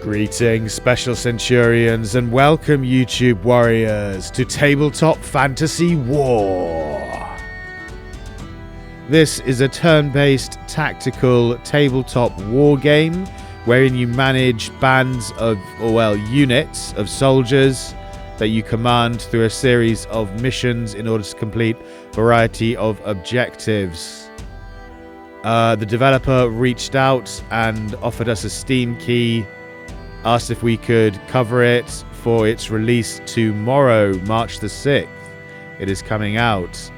Greetings, Special Centurions, and welcome, YouTube warriors, to Tabletop Fantasy War. This is a turn-based tactical tabletop war game wherein you manage bands of, units of soldiers that you command through a series of missions in order to complete a variety of objectives. The developer reached out and offered us a Steam key, asked if we could cover it for its release tomorrow, March the 6th. It is coming out.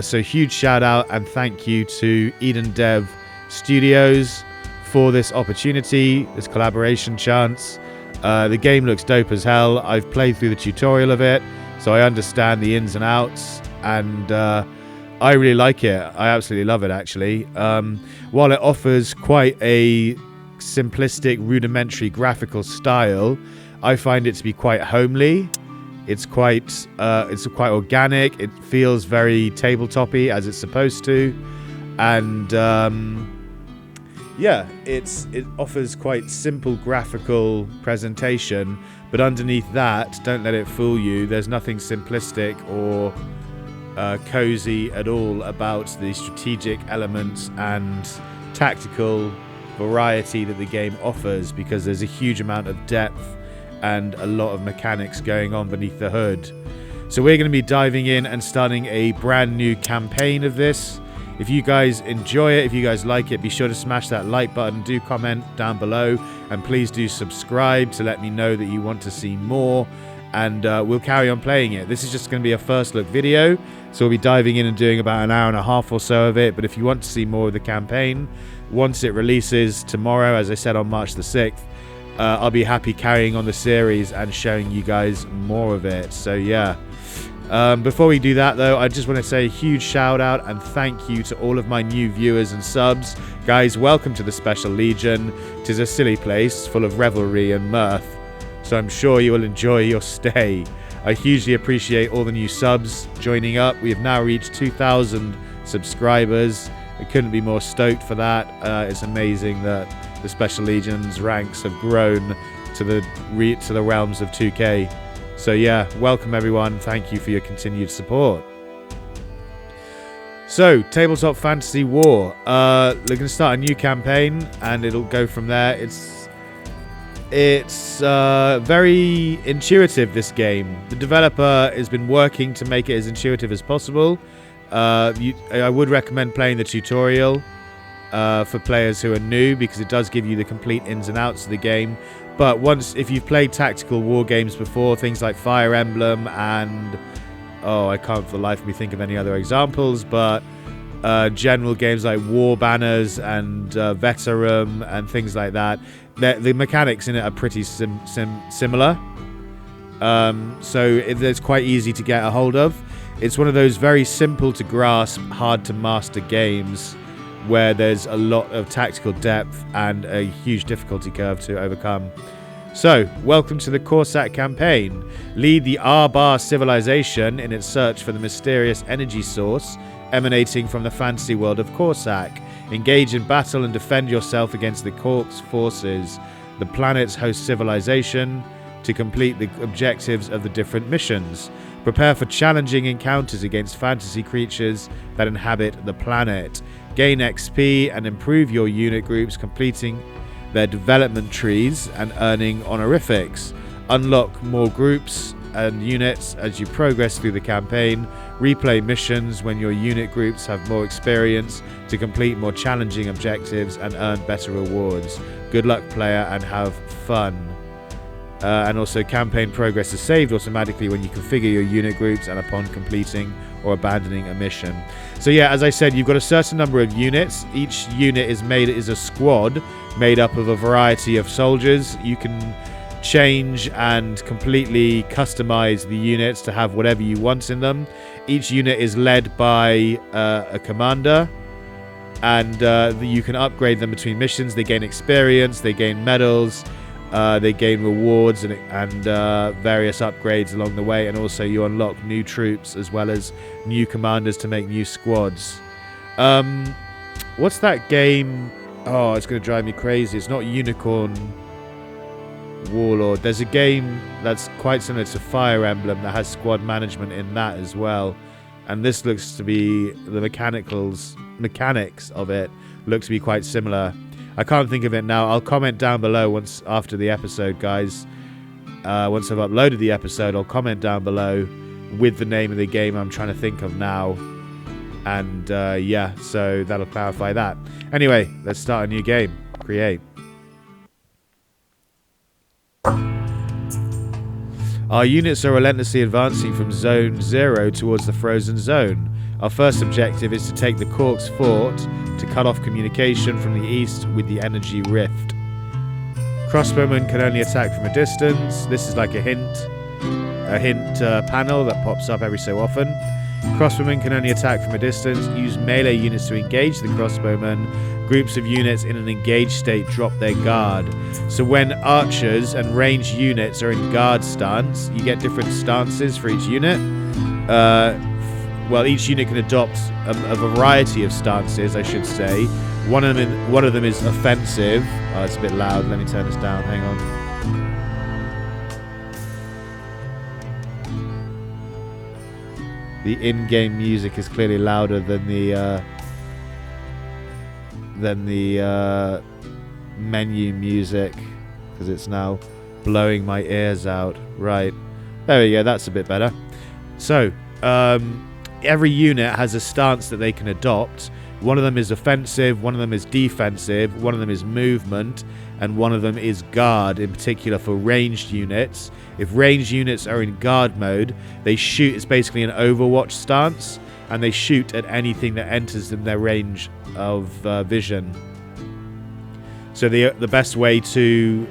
So huge shout out and thank you to Eden Dev Studios for this opportunity, this collaboration chance. The game looks dope as hell. I've played through the tutorial of it, so I understand the ins and outs, and I really like it. I absolutely love it, actually. While it offers quite a simplistic, rudimentary graphical style, I find it to be quite homely. It's quite organic. It feels very tabletop-y, as it's supposed to, and it offers quite simple graphical presentation. But underneath that, don't let it fool you. There's nothing simplistic or cozy at all about the strategic elements and tactical variety that the game offers, because there's a huge amount of depth and a lot of mechanics going on beneath the hood. So we're going to be diving in and starting a brand new campaign of this. If you guys enjoy it, if you guys like it, be sure to smash that like button, do comment down below, and please do subscribe to let me know that you want to see more, and we'll carry on playing it. This is just going to be a first look video, so we'll be diving in and doing about an hour and a half or so of it. But if you want to see more of the campaign, once it releases tomorrow, as I said, on March the 6th, I'll be happy carrying on the series and showing you guys more of it. So yeah, before we do that though, I just want to say a huge shout out and thank you to all of my new viewers and subs. Guys, welcome to the Special Legion. 'Tis a silly place full of revelry and mirth, so I'm sure you will enjoy your stay. I hugely appreciate all the new subs joining up. We have now reached 2,000 subscribers. I couldn't be more stoked for that. It's amazing that the Special Legion's ranks have grown to the realms of 2K. So yeah, welcome everyone. Thank you for your continued support. So, Tabletop Fantasy War. We're going to start a new campaign, and it'll go from there. It's very intuitive, this game. The developer has been working to make it as intuitive as possible. I would recommend playing the tutorial for players who are new, because it does give you the complete ins and outs of the game. But if you've played tactical war games before, things like Fire Emblem and I can't for the life of me think of any other examples, but general games like War Banners and Veterum and things like that, the mechanics in it are pretty similar. So it's quite easy to get a hold of. It's one of those very simple to grasp, hard to master games where there's a lot of tactical depth and a huge difficulty curve to overcome. So, welcome to the Corsac campaign. Lead the Arbar civilization in its search for the mysterious energy source emanating from the fantasy world of Corsac. Engage in battle and defend yourself against the Cork's forces, the planet's host civilization, to complete the objectives of the different missions. Prepare for challenging encounters against fantasy creatures that inhabit the planet. Gain XP and improve your unit groups, completing their development trees and earning honorifics. Unlock more groups and units as you progress through the campaign. Replay missions when your unit groups have more experience to complete more challenging objectives and earn better rewards. Good luck, player, and have fun. And also, campaign progress is saved automatically when you configure your unit groups and upon completing or abandoning a mission. So yeah, as I said, you've got a certain number of units. Each unit is a squad made up of a variety of soldiers. You can change and completely customize the units to have whatever you want in them. Each unit is led by a commander, and you can upgrade them between missions. They gain experience, they gain medals, they gain rewards and various upgrades along the way, and also you unlock new troops as well as new commanders to make new squads. What's that game? Oh, it's going to drive me crazy. It's not Unicorn. Warlord. There's a game that's quite similar to Fire Emblem that has squad management in that as well. And this looks to be, the mechanics of it look to be quite similar. I can't think of it now. I'll comment down below once after the episode, guys. Once I've uploaded the episode, I'll comment down below with the name of the game I'm trying to think of now. And yeah, so that'll clarify that. Anyway, let's start a new game. Create. Our units are relentlessly advancing from Zone 0 towards the Frozen Zone. Our first objective is to take the Cork's Fort to cut off communication from the east with the Energy Rift. Crossbowmen can only attack from a distance. This is like a hint panel that pops up every so often. Crossbowmen can only attack from a distance. Use melee units to engage the crossbowmen. Groups of units in an engaged state drop their guard. So when archers and ranged units are in guard stance, you get different stances for each unit. Well, each unit can adopt a variety of stances, I should say. One of them is offensive. Oh, it's a bit loud. Let me turn this down. Hang on. The in-game music is clearly louder than the menu music, because it's now blowing my ears out. Right, there we go. That's a bit better. So every unit has a stance that they can adopt. One of them is offensive, one of them is defensive, one of them is movement, and one of them is guard, in particular for ranged units. If ranged units are in guard mode, they shoot. It's basically an Overwatch stance, and they shoot at anything that enters in their range of vision. So the best way to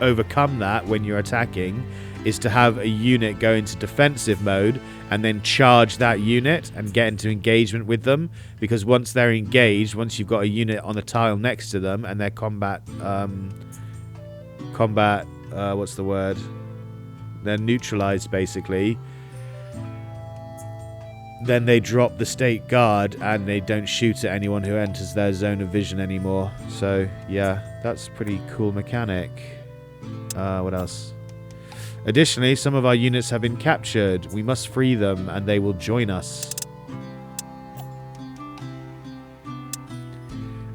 overcome that when you're attacking is to have a unit go into defensive mode and then charge that unit and get into engagement with them, because once they're engaged, once you've got a unit on the tile next to them and they're what's the word? They're neutralized, basically. Then they drop the state guard and they don't shoot at anyone who enters their zone of vision anymore. So yeah, that's a pretty cool mechanic. What else? Additionally, some of our units have been captured. We must free them and they will join us.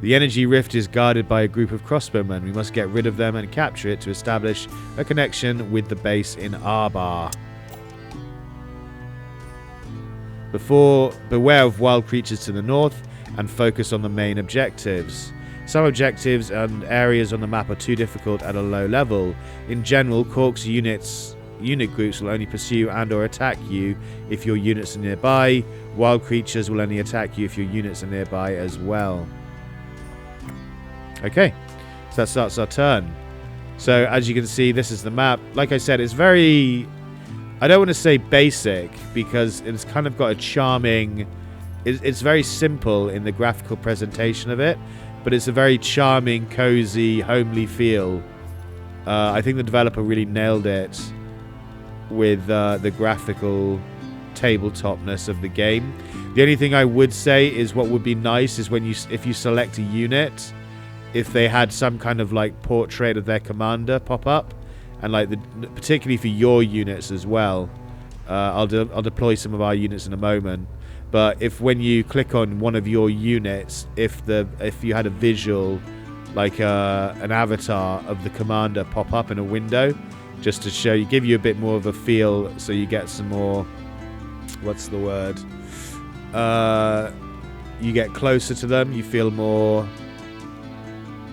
The Energy Rift is guarded by a group of crossbowmen. We must get rid of them and capture it to establish a connection with the base in Arbar. Beware of wild creatures to the north and focus on the main objectives. Some objectives and areas on the map are too difficult at a low level. In general, Cork's unit groups will only pursue and or attack you if your units are nearby. Wild creatures will only attack you if your units are nearby as well. Okay, so that starts our turn. So as you can see, this is the map. Like I said, it's very... I don't want to say basic, because it's kind of got a charming... It's very simple in the graphical presentation of it, but it's a very charming, cozy, homely feel. I think the developer really nailed it with the graphical tabletopness of the game. The only thing I would say is what would be nice is if you select a unit, if they had some kind of like portrait of their commander pop up, and like particularly for your units as well. I'll deploy some of our units in a moment, but if when you click on one of your units, if you had a visual, like an avatar of the commander pop up in a window, just to give you a bit more of a feel, so you get some more, what's the word? You get closer to them, you feel more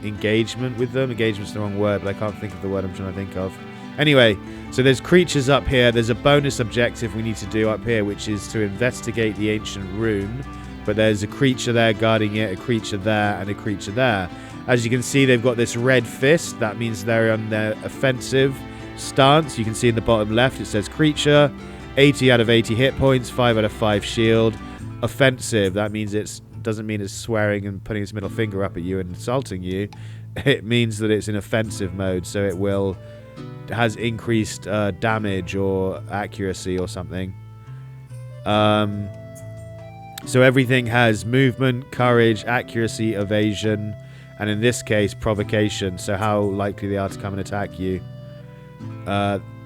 engagement with them. Engagement's the wrong word, but I can't think of the word I'm trying to think of. Anyway, so there's creatures up here. There's a bonus objective we need to do up here, which is to investigate the ancient rune. But there's a creature there guarding it, a creature there, and a creature there. As you can see, they've got this red fist. That means they're on their offensive stance. You can see in the bottom left, it says creature, 80 out of 80 hit points, 5 out of 5 shield. Offensive, that means doesn't mean it's swearing and putting its middle finger up at you and insulting you. It means that it's in offensive mode, so it has increased damage or accuracy or something. So everything has movement, courage, accuracy, evasion, and in this case, provocation, so how likely they are to come and attack you.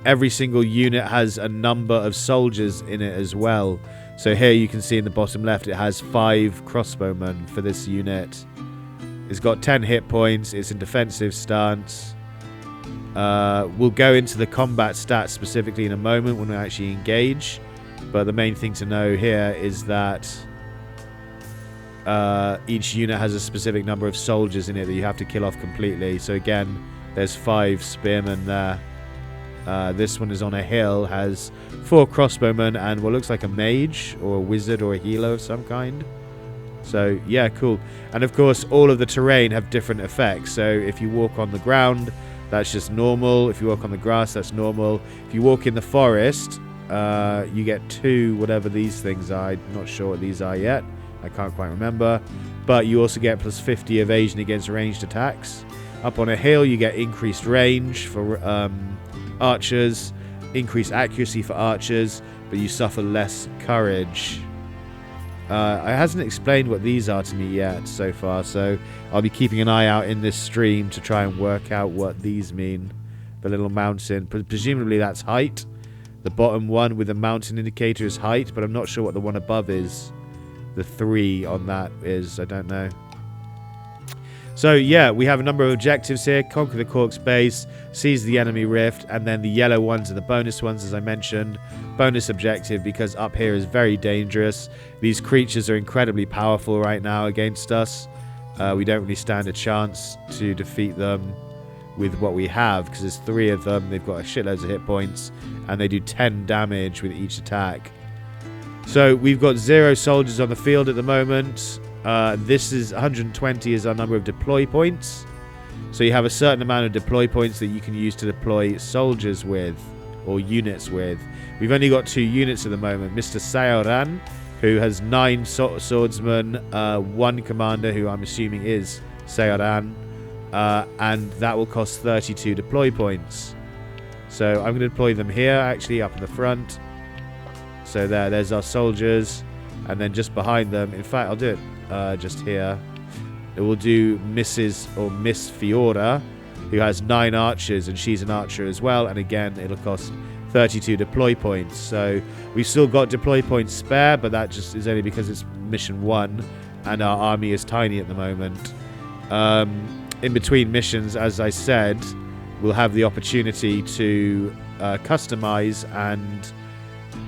Every single unit has a number of soldiers in it as well. So here you can see in the bottom left, it has 5 crossbowmen for this unit. It's got 10 hit points. It's in defensive stance. We'll go into the combat stats specifically in a moment when we actually engage. But the main thing to know here is that each unit has a specific number of soldiers in it that you have to kill off completely. So again, there's 5 spearmen there. This one is on a hill, has 4 crossbowmen and what looks like a mage or a wizard or a healer of some kind. So yeah, cool. And of course, all of the terrain have different effects. So if you walk on the ground, that's just normal. If you walk on the grass, that's normal. If you walk in the forest, you get 2 whatever these things are. I'm not sure what these are yet. I can't quite remember. But you also get plus 50 evasion against ranged attacks. Up on a hill, you get increased range for archers, increased accuracy for archers, but you suffer less courage. It hasn't explained what these are to me yet so far, so I'll be keeping an eye out in this stream to try and work out what these mean. The little mountain, presumably that's height. The bottom one with the mountain indicator is height, but I'm not sure what the one above is. The 3 on that is, I don't know. So yeah, we have a number of objectives here. Conquer the Cork's base, seize the enemy rift, and then the yellow ones are the bonus ones, as I mentioned. Bonus objective, because up here is very dangerous. These creatures are incredibly powerful right now against us. We don't really stand a chance to defeat them with what we have, because there's 3 of them. They've got a shitloads of hit points, and they do 10 damage with each attack. So we've got 0 soldiers on the field at the moment. This is 120 is our number of deploy points. So you have a certain amount of deploy points that you can use to deploy soldiers with, or units with. We've only got 2 units at the moment. Mr. Saoran, who has 9 swordsmen, 1 commander, who I'm assuming is Saoran, and that will cost 32 deploy points. So I'm going to deploy them here, actually, up in the front. So there's our soldiers, and then just behind them, in fact, I'll do it just here. It will do Miss Fiora, who has 9 archers, and she's an archer as well. And again, it'll cost 32 deploy points. So we've still got deploy points spare, but that just is only because it's mission 1, and our army is tiny at the moment. In between missions, as I said, we'll have the opportunity to customize and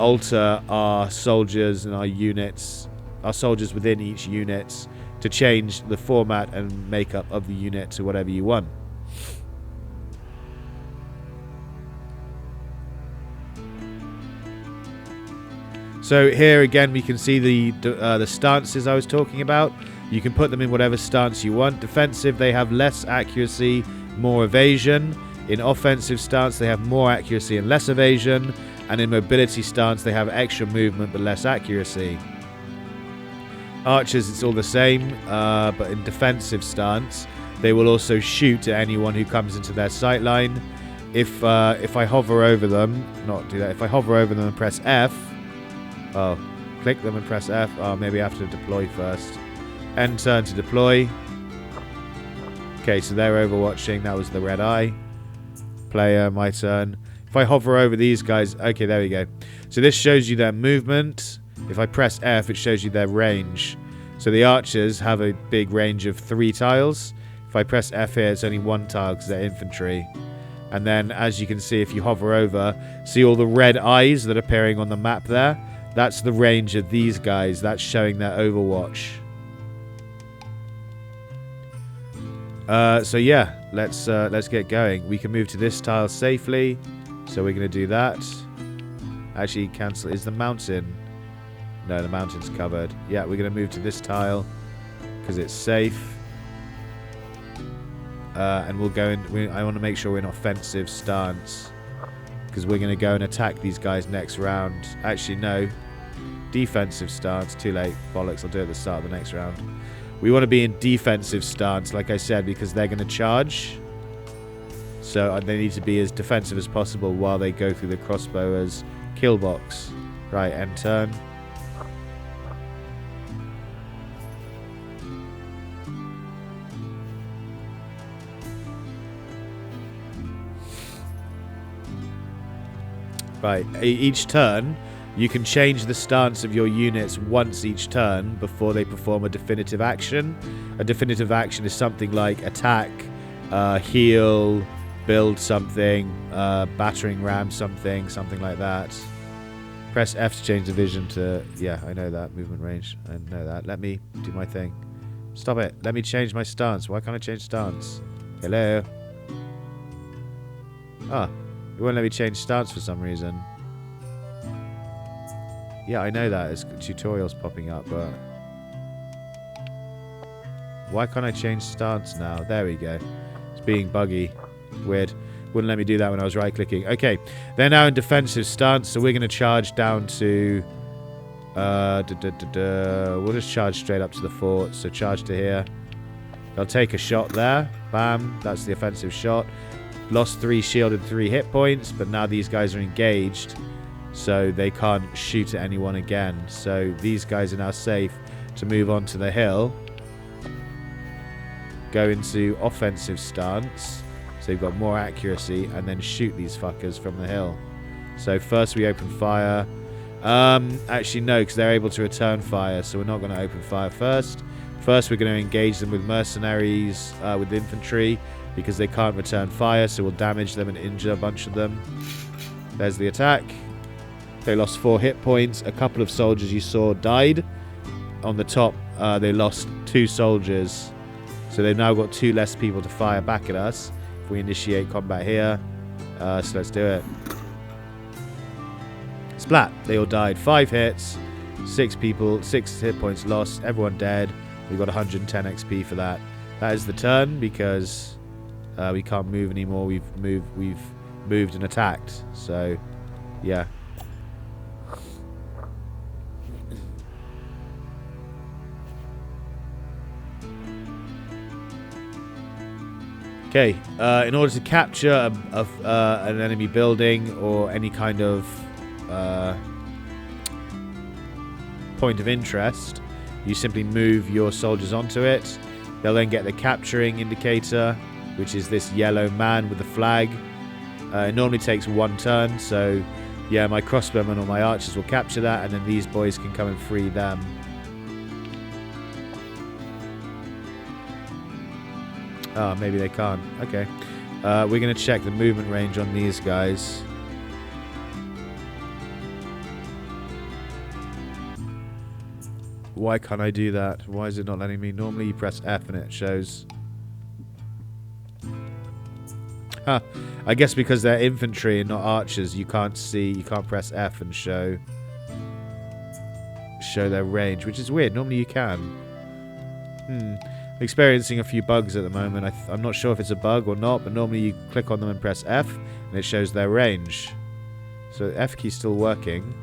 alter our soldiers and our units, our soldiers within each unit, to change the format and makeup of the unit to whatever you want. So here again we can see the stances I was talking about. You can put them in whatever stance you want. Defensive, they have less accuracy, more evasion. In offensive stance, they have more accuracy and less evasion. And in mobility stance, they have extra movement but less accuracy. Archers, it's all the same, but in defensive stance, they will also shoot at anyone who comes into their sight line. If I hover over them, not do that. If I hover over them and press F, click them and press F. Maybe I have to deploy first. End turn to deploy. Okay, so they're overwatching. That was the red eye. Player, my turn. If I hover over these guys, okay, there we go. So this shows you their movement. If I press F, it shows you their range. So the archers have a big range of 3 tiles. If I press F here, it's only 1 tile because they're infantry. And then, as you can see, if you hover over, see all the red eyes that are appearing on the map there? That's the range of these guys. That's showing their overwatch. So yeah, let's get going. We can move to this tile safely. So we're going to do that. Actually, cancel. Is the mountain? No, the mountain's covered. Yeah, we're going to move to this tile because it's safe. And we'll go in. I want to make sure we're in offensive stance because we're going to go and attack these guys next round. Actually, no. Defensive stance. Too late. Bollocks. I'll do it at the start of the next round. We want to be in defensive stance, like I said, because they're going to charge. So they need to be as defensive as possible while they go through the crossbowers kill box. Right, end turn. Right, each turn, you can change the stance of your units once each turn before they perform a definitive action. A definitive action is something like attack, heal, build something, battering ram something like that. Press F to change the vision to... Yeah, I know that. Movement range. I know that. Let me do my thing. Stop it. Let me change my stance. Why can't I change stance? Hello? Ah, it won't let me change stance for some reason. Yeah, I know that. It's tutorials popping up, but... Why can't I change stance now? There we go. It's being buggy. Weird. Wouldn't let me do that when I was right-clicking. Okay, they're now in defensive stance, so we're going to charge down to... We'll just charge straight up to the fort, so charge to here. They'll take a shot there. Bam, that's the offensive shot. Lost 3 shield and 3 hit points, but now these guys are engaged, so they can't shoot at anyone again. So these guys are now safe to move on to the hill. Go into offensive stance, so they've got more accuracy, and then shoot these fuckers from the hill. So first we open fire. Actually no, because they're able to return fire, so we're not going to open fire first. First we're going to engage them with mercenaries, with infantry, because they can't return fire, so we'll damage them and injure a bunch of them. There's the attack. They lost 4 hit points. A couple of soldiers you saw died. On the top, they lost 2 soldiers. So they've now got 2 less people to fire back at us. If we initiate combat here. So let's do it. Splat. They all died. 5 hits. 6 people. 6 hit points lost. Everyone dead. We got 110 XP for that. That is the turn because... we can't move anymore. We've moved and attacked. So, yeah. Okay. In order to capture an enemy building or any kind of point of interest, you simply move your soldiers onto it. They'll then get the capturing indicator, which is this yellow man with the flag. It normally takes 1 turn, so yeah, my crossbowmen or my archers will capture that, and then these boys can come and free them. Oh, maybe they can't. Okay. We're going to check the movement range on these guys. Why can't I do that? Why is it not letting me? Normally you press F and it shows... Huh. I guess because they're infantry and not archers, you can't see, you can't press F and show their range, which is weird. Normally you can. Experiencing a few bugs at the moment. I'm not sure if it's a bug or not, but normally you click on them and press F and it shows their range. So the F key's still working.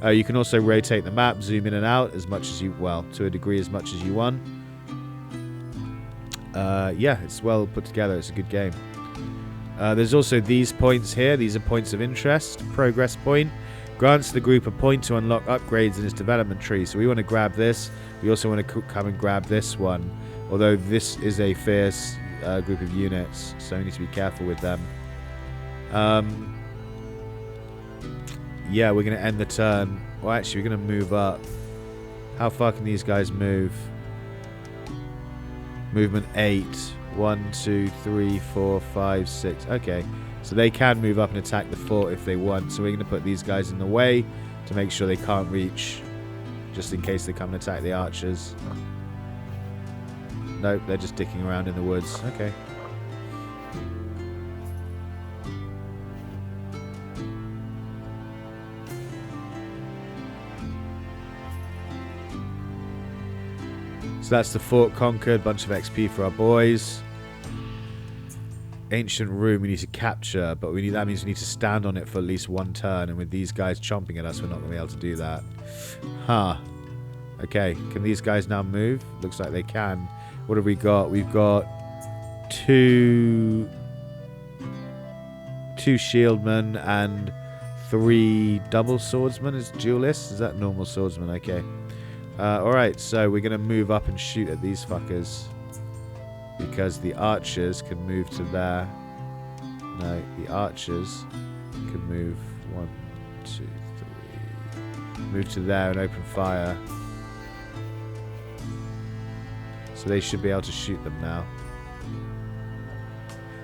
You can also rotate the map, zoom in and out as much as you, well, to a degree as much as you want. Yeah, it's well put together. It's a good game. There's also these points here. These are points of interest. Progress point. Grants the group a point to unlock upgrades in its development tree. So we want to grab this. We also want to come and grab this one. Although this is a fierce group of units, so we need to be careful with them. Yeah, we're going to end the turn. Well, actually, we're going to move up. How far can these guys move? Movement 8. 1, 2, 3, 4, 5, 6. Okay, so they can move up and attack the fort if they want. So we're going to put these guys in the way to make sure they can't reach, just in case they come and attack the archers. Nope, they're just dicking around in the woods. Okay. So that's the fort conquered. Bunch of XP for our boys. Ancient room we need to capture, but that means we need to stand on it for at least 1 turn, and with these guys chomping at us, we're not going to be able to do that. Huh. Okay, can these guys now move? Looks like they can. What have we got? We've got 2 shieldmen and 3 double swordsmen as duelists. Is that normal swordsman? Okay. Alright, so we're going to move up and shoot at these fuckers. Because the archers can move to there. No, the archers can move 1, 2, 3. Move to there and open fire. So they should be able to shoot them now.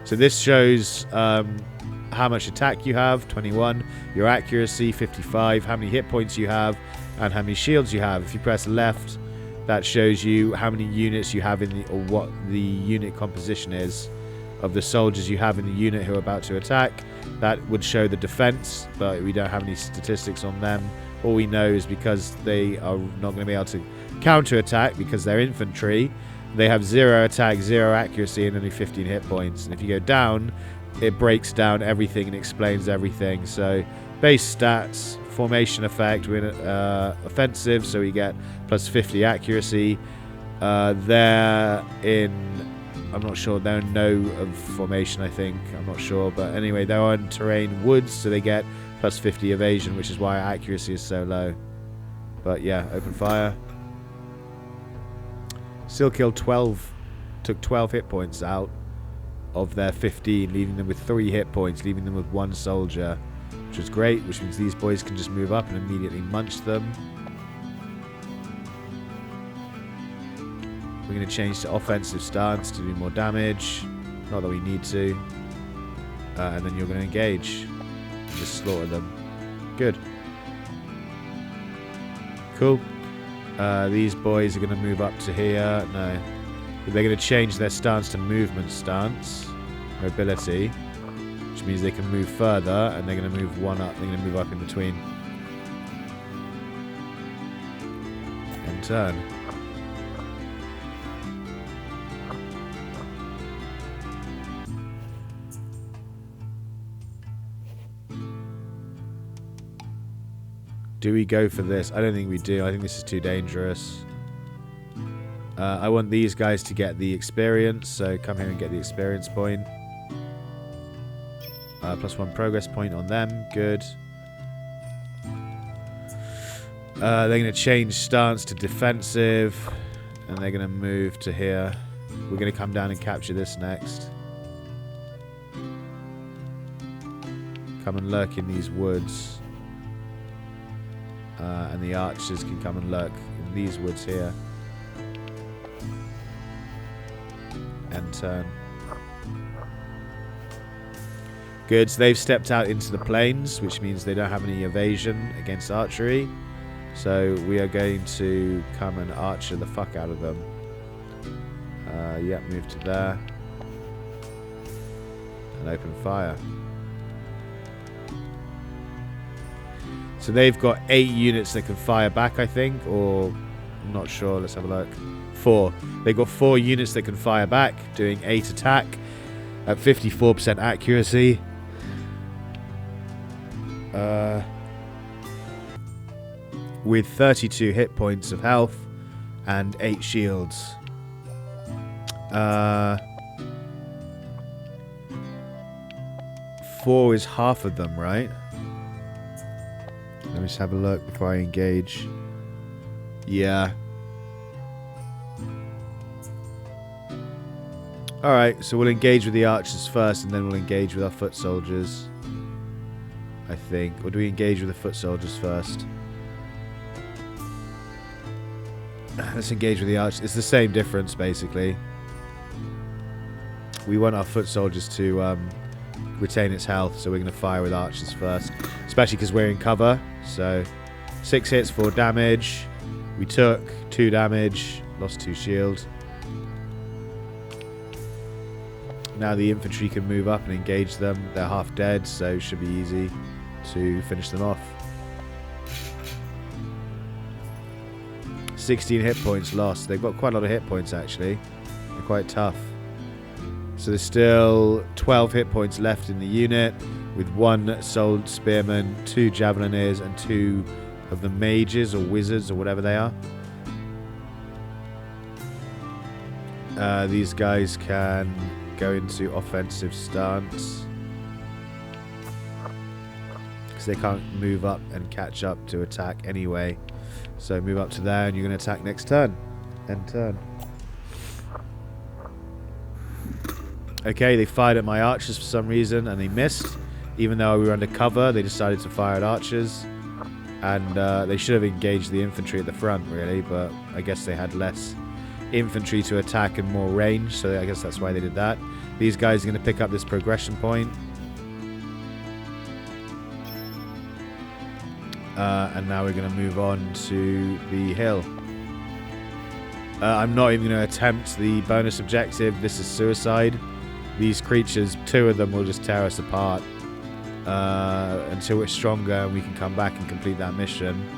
So this shows how much attack you have, 21. Your accuracy, 55. How many hit points you have, and how many shields you have. If you press left, that shows you how many units you have in the, or what the unit composition is of the soldiers you have in the unit who are about to attack. That would show the defense, but we don't have any statistics on them. All we know is because they are not going to be able to counter-attack because they're infantry. They have 0 attack, 0 accuracy, and only 15 hit points. And if you go down, it breaks down everything and explains everything. So base stats, formation effect, we're in offensive, so we get plus 50 accuracy. They're in, I'm not sure, they're no of formation, I think. I'm not sure, but anyway, they're on terrain woods, so they get plus 50 evasion, which is why accuracy is so low. But yeah, open fire. Still killed 12, took 12 hit points out of their 15, leaving them with 3 hit points, leaving them with 1 soldier, which is great, which means these boys can just move up and immediately munch them. We're going to change to offensive stance to do more damage. Not that we need to. And then you're going to engage. Just slaughter them. Good. Cool. These boys are going to move up to here. No. They're going to change their stance to movement stance. Mobility. Which means they can move further, and they're going to move one up. They're going to move up in between. And turn. Do we go for this? I don't think we do. I think this is too dangerous. I want these guys to get the experience, so come here and get the experience point. Plus 1 progress point on them. Good. They're going to change stance to defensive, and they're going to move to here. We're going to come down and capture this next. Come and lurk in these woods. And the archers can come and lurk in these woods here. And turn. Good, so they've stepped out into the plains, which means they don't have any evasion against archery. So we are going to come and archer the fuck out of them. Yeah, move to there. And open fire. So they've got 8 units that can fire back, I think, or I'm not sure. Let's have a look. 4. They've got 4 units that can fire back, doing 8 attack at 54% accuracy. With 32 hit points of health and 8 shields. 4 is half of them, right? Let me just have a look before I engage. Yeah. Alright, so we'll engage with the archers first, and then we'll engage with our foot soldiers. I think. Or do we engage with the foot soldiers first? Let's engage with the archers. It's the same difference, basically. We want our foot soldiers to retain its health, so we're going to fire with archers first. Especially because we're in cover. So 6 hits, 4 damage. We took 2 damage, lost 2 shield. Now the infantry can move up and engage them. They're half dead, so it should be easy to finish them off. 16 hit points lost. They've got quite a lot of hit points, actually. They're quite tough. So there's still 12 hit points left in the unit, with 1 soul spearman, 2 javelineers, and 2 of the mages or wizards or whatever they are. These guys can go into offensive stance because they can't move up and catch up to attack anyway. So move up to there, and you're going to attack next turn. End turn. Okay, they fired at my archers for some reason, and they missed. Even though we were under cover, they decided to fire at archers. And they should have engaged the infantry at the front, really, but I guess they had less infantry to attack and more range, so I guess that's why they did that. These guys are going to pick up this progression point. And now we're going to move on to the hill. I'm not even going to attempt the bonus objective. This is suicide. These creatures, 2 of them will just tear us apart. Until we're stronger and we can come back and complete that mission.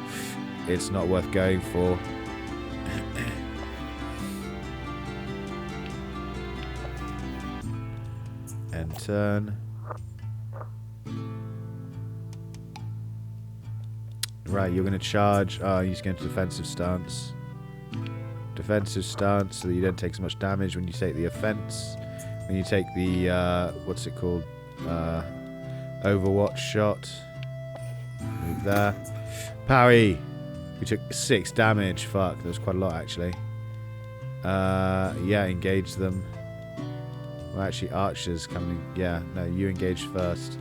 It's not worth going for. End turn. Right, you're going to charge. Oh, he's going to defensive stance. Defensive stance so that you don't take so much damage when you take the offense. When you take the, what's it called? Overwatch shot. Move there. Parry. We took 6 damage. Fuck, that was quite a lot actually. Yeah, engage them. Well, actually, archers coming. Yeah, no, you engage first.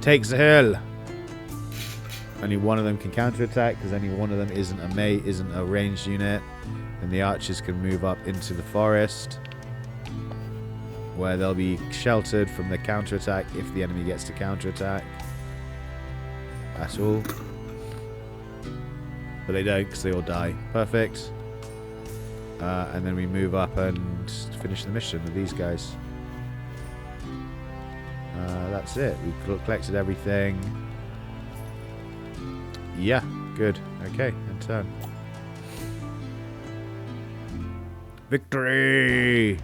Takes the hill. Only one of them can counterattack because only one of them isn't a ranged unit, and the archers can move up into the forest, where they'll be sheltered from the counterattack if the enemy gets to counterattack. That's all. But they don't because they all die. Perfect. And then we move up and finish the mission with these guys. That's it. We've collected everything. Yeah, good. Okay, and turn. Victory!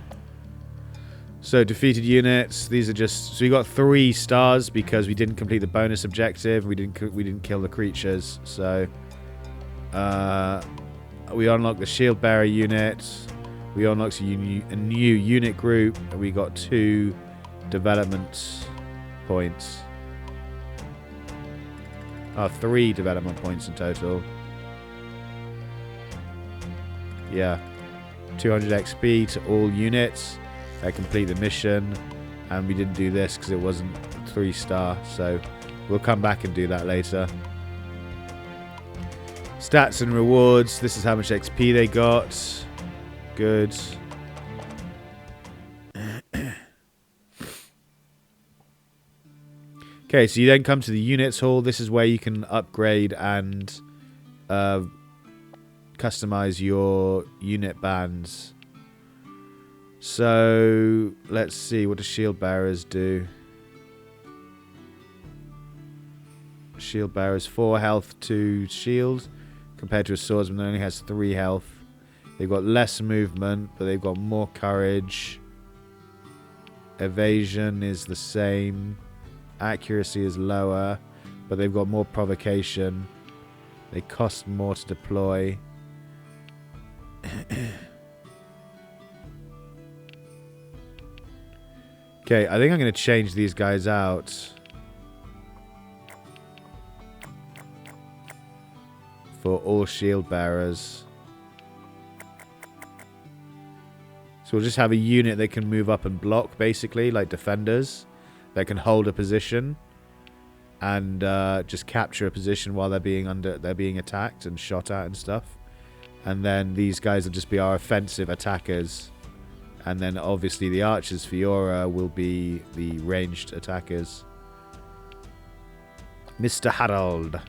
So defeated units. These are just. So we got 3 stars because we didn't complete the bonus objective. We didn't kill the creatures. So we unlocked the shield bearer unit. We unlocked a new unit group. And we got 2 development points. 3 development points in total. Yeah, 200 XP to all units that complete the mission, and we didn't do this because it wasn't 3-star, so we'll come back and do that later. Stats and rewards. This is how much XP they got. Good. Okay, so you then come to the units hall. This is where you can upgrade and customize your unit bands. So let's see, what do shield bearers do? Shield bearers 4 health to shield compared to a swordsman that only has 3 health. They've got less movement, but they've got more courage. Evasion is the same. Accuracy is lower, but they've got more provocation. They cost more to deploy. Okay, I think I'm going to change these guys out. For all shield bearers. So we'll just have a unit that can move up and block, basically, like defenders. That can hold a position and just capture a position while they're being attacked and shot at and stuff. And then these guys will just be our offensive attackers. And then obviously the archers Fiora will be the ranged attackers. Mr. Harold.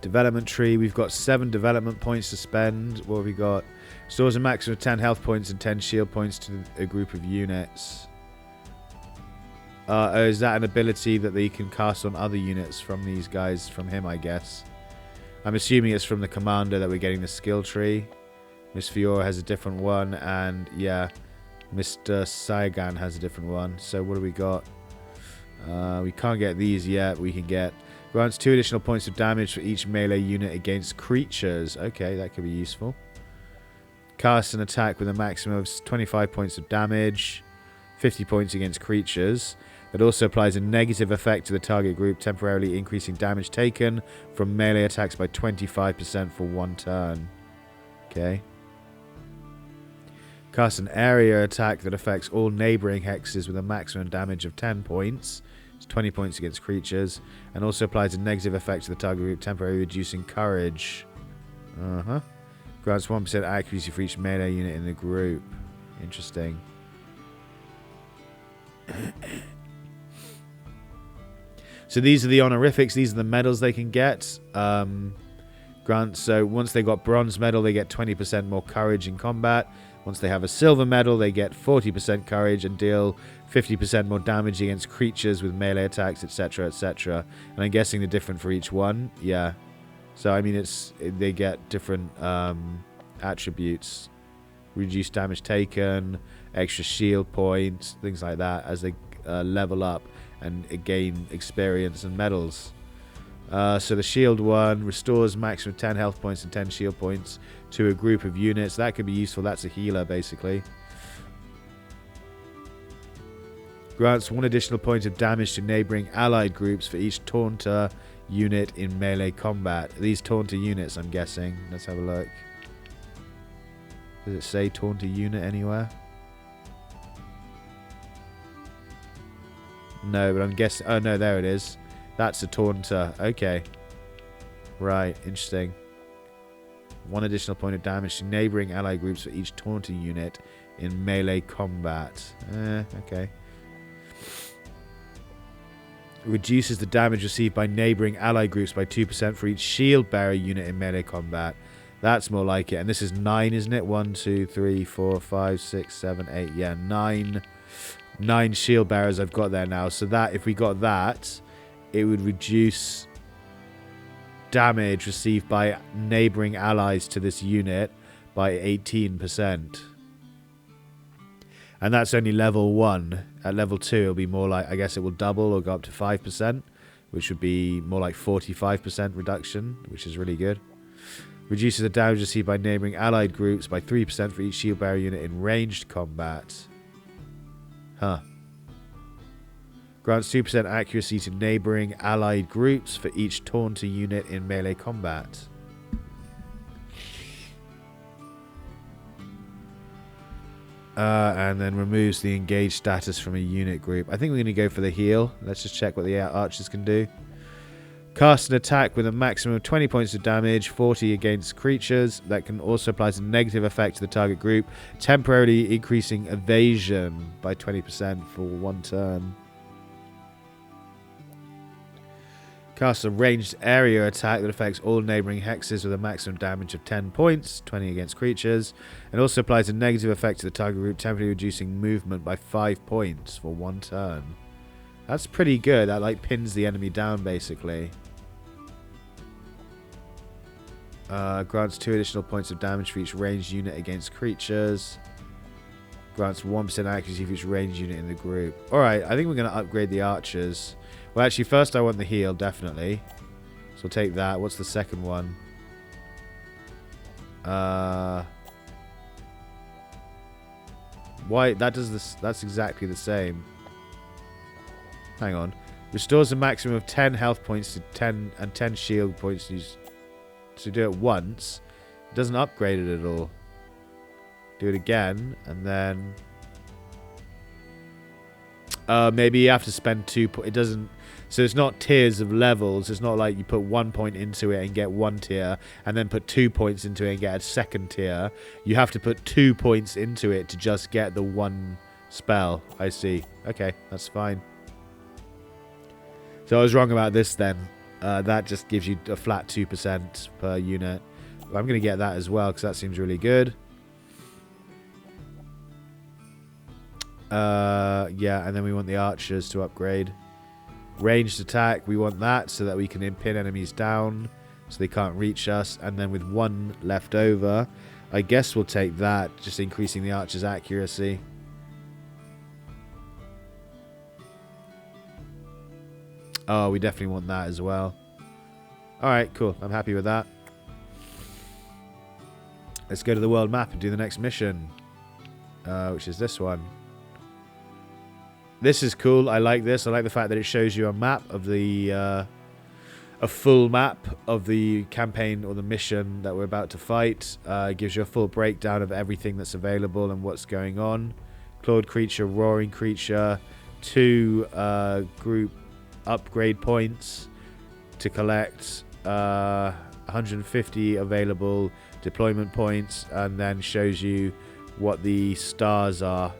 Development tree. We've got 7 development points to spend. What have we got? Stores a maximum of 10 health points and 10 shield points to a group of units. Is that an ability that they can cast on other units from these guys? From him, I guess. I'm assuming it's from the commander that we're getting the skill tree. Miss Fiora has a different one. And, yeah, Mr. Saigan has a different one. So, what do we got? We can't get these yet. We can get... Grants 2 additional points of damage for each melee unit against creatures. Okay, that could be useful. Cast an attack with a maximum of 25 points of damage. 50 points against creatures. It also applies a negative effect to the target group, temporarily increasing damage taken from melee attacks by 25% for 1 turn. Okay. Cast an area attack that affects all neighboring hexes with a maximum damage of 10 points. It's 20 points against creatures. And also applies a negative effect to the target group, temporarily reducing courage. Grants 1% accuracy for each melee unit in the group. Interesting. So these are the honorifics. These are the medals they can get. So once they got bronze medal, they get 20% more courage in combat. Once they have a silver medal, they get 40% courage and deal 50% more damage against creatures with melee attacks, etc., etc. And I'm guessing they're different for each one. Yeah. So I mean, they get different attributes: reduced damage taken, extra shield points, things like that as they level up and gain experience and medals. So the shield one restores maximum 10 health points and 10 shield points to a group of units. That could be useful. That's a healer, basically. Grants 1 additional point of damage to neighboring allied groups for each taunter unit in melee combat. These taunter units, I'm guessing. Let's have a look. Does it say taunter unit anywhere? No, but I'm guessing... Oh, no, there it is. That's a taunter. Okay. Right, interesting. 1 additional point of damage to neighboring allied groups for each taunter unit in melee combat. Okay. Reduces the damage received by neighboring allied groups by 2% for each shield bearer unit in melee combat. That's more like it. And this is 9, isn't it? 1, 2, 3, 4, 5, 6, 7, 8. Yeah, 9 shield bearers I've got there now. So that, if we got that, it would reduce damage received by neighboring allies to this unit by 18%. And that's only level 1. At level 2, it'll be more like, I guess it will double or go up to 5%, which would be more like 45% reduction, which is really good. Reduces the damage received by neighboring allied groups by 3% for each shield bearer unit in ranged combat. Huh. Grants 2% accuracy to neighboring allied groups for each taunter unit in melee combat. And then removes the engaged status from a unit group. I think we're going to go for the heal. Let's just check what the archers can do. Cast an attack with a maximum of 20 points of damage, 40 against creatures. That can also apply a negative effect to the target group, temporarily increasing evasion by 20% for 1 turn. Casts a ranged area attack that affects all neighboring hexes with a maximum damage of 10 points, 20 against creatures, and also applies a negative effect to the target group, temporarily reducing movement by 5 points for 1 turn. That's pretty good. That like pins the enemy down, basically. Grants 2 additional points of damage for each ranged unit against creatures. Grants 1% accuracy for each ranged unit in the group. Alright, I think we're going to upgrade the archers. Well, actually, first I want the heal, definitely. So we'll take that. What's the second one? Why? That does this. That's exactly the same. Hang on. Restores a maximum of 10 health points to 10 and 10 shield points to do it once. It doesn't upgrade it at all. Do it again, and then... maybe you have to spend 2 points. It doesn't... So it's not tiers of levels. It's not like you put 1 point into it and get 1 tier, and then put 2 points into it and get a second tier. You have to put 2 points into it to just get the 1 spell. I see. Okay, that's fine. So I was wrong about this then. That just gives you a flat 2% per unit. But I'm going to get that as well because that seems really good. Yeah, and then we want the archers to upgrade. Ranged attack, we want that so that we can pin enemies down so they can't reach us. And then with 1 left over, I guess we'll take that, just increasing the archer's accuracy. Oh, we definitely want that as well. Alright, cool. I'm happy with that. Let's go to the world map and do the next mission. Which is this one. This is cool. I like this. I like the fact that it shows you a map of the a full map of the campaign or the mission that we're about to fight. It gives you a full breakdown of everything that's available and what's going on. Clawed creature, roaring creature, 2 group upgrade points to collect, 150 available deployment points, and then shows you what the stars are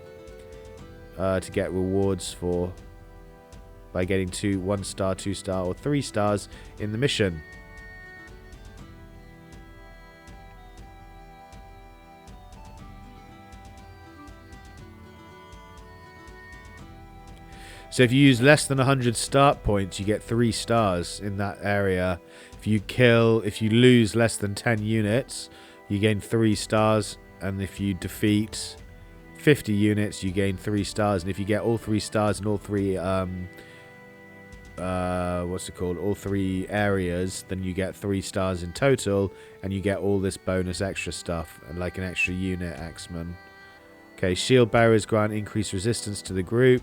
to get rewards for by getting 1 star, 2 star, or 3 stars in the mission. So if you use less than 100 start points, you get 3 stars in that area. If you lose less than 10 units, you gain 3 stars. And if you defeat 50 units, you gain 3 stars. And if you get all 3 stars in all 3, all 3 areas, then you get 3 stars in total. And you get all this bonus extra stuff, and like an extra unit axeman. Okay, shield bearers grant increased resistance to the group.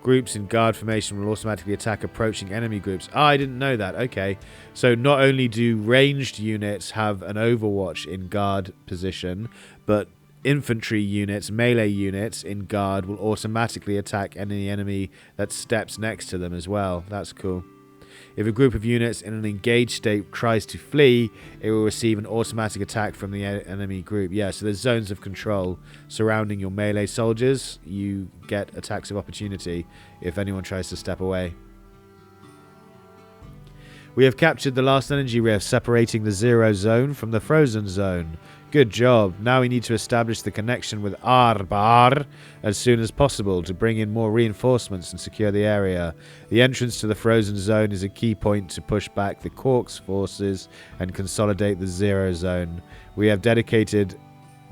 Groups in guard formation will automatically attack approaching enemy groups. I didn't know that. Okay. So not only do ranged units have an overwatch in guard position, but infantry units, melee units in guard will automatically attack any enemy that steps next to them as well. That's cool. If a group of units in an engaged state tries to flee, it will receive an automatic attack from the enemy group. Yeah, so there's zones of control surrounding your melee soldiers. You get attacks of opportunity if anyone tries to step away. We have captured the last energy rift, separating the zero zone from the frozen zone. Good job. Now we need to establish the connection with Arbar as soon as possible to bring in more reinforcements and secure the area. The entrance to the frozen zone is a key point to push back the Cork's forces and consolidate the zero zone. We have detected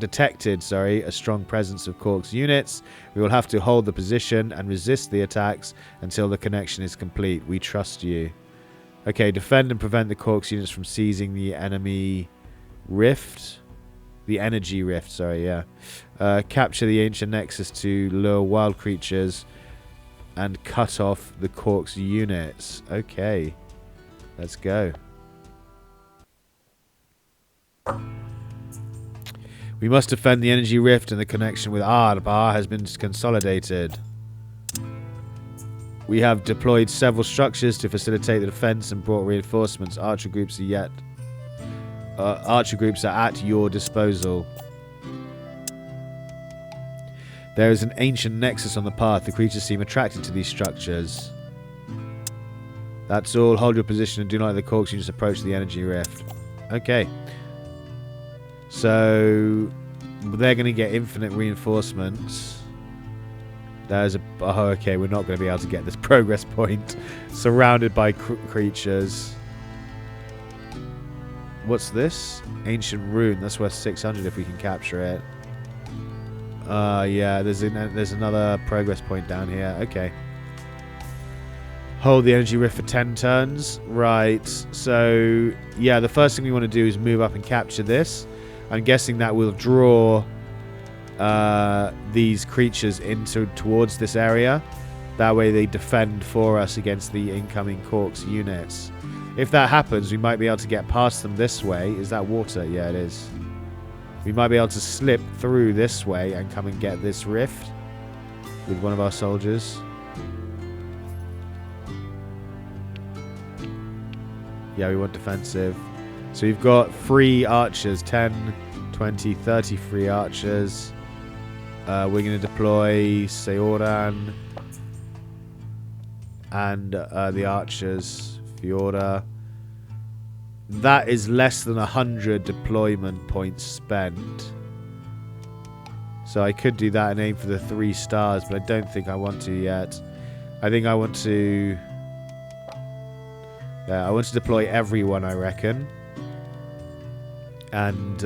a strong presence of Cork's units. We will have to hold the position and resist the attacks until the connection is complete. We trust you. Okay, defend and prevent the Cork's units from seizing the enemy rift. The energy rift, sorry, yeah. Capture the ancient nexus to lure wild creatures and cut off the Cork's units. Okay, let's go. We must defend the energy rift, and the connection with Arbar has been consolidated. We have deployed several structures to facilitate the defense and brought reinforcements. Archer groups are at your disposal. There is an ancient nexus on the path. The creatures seem attracted to these structures. That's all. Hold your position and do not let the Corks units approach the energy rift. Okay. So they're going to get infinite reinforcements. Okay, we're not going to be able to get this progress point. Surrounded by creatures. What's this? Ancient rune. That's worth 600 if we can capture it. Yeah, there's another progress point down here. Okay. Hold the energy rift for 10 turns. Right. So, yeah, the first thing we want to do is move up and capture this. I'm guessing that will draw these creatures towards this area. That way they defend for us against the incoming Corks units. If that happens, we might be able to get past them this way. Is that water? Yeah, it is. We might be able to slip through this way and come and get this rift with one of our soldiers. Yeah, we want defensive. So we've got 3 archers. 10, 20, 30 free archers. We're going to deploy Seoran and the archers. Fiora. That is less than 100 deployment points spent. So I could do that and aim for the 3 stars, but I don't think I want to yet. I think I want to... I want to deploy everyone, I reckon. And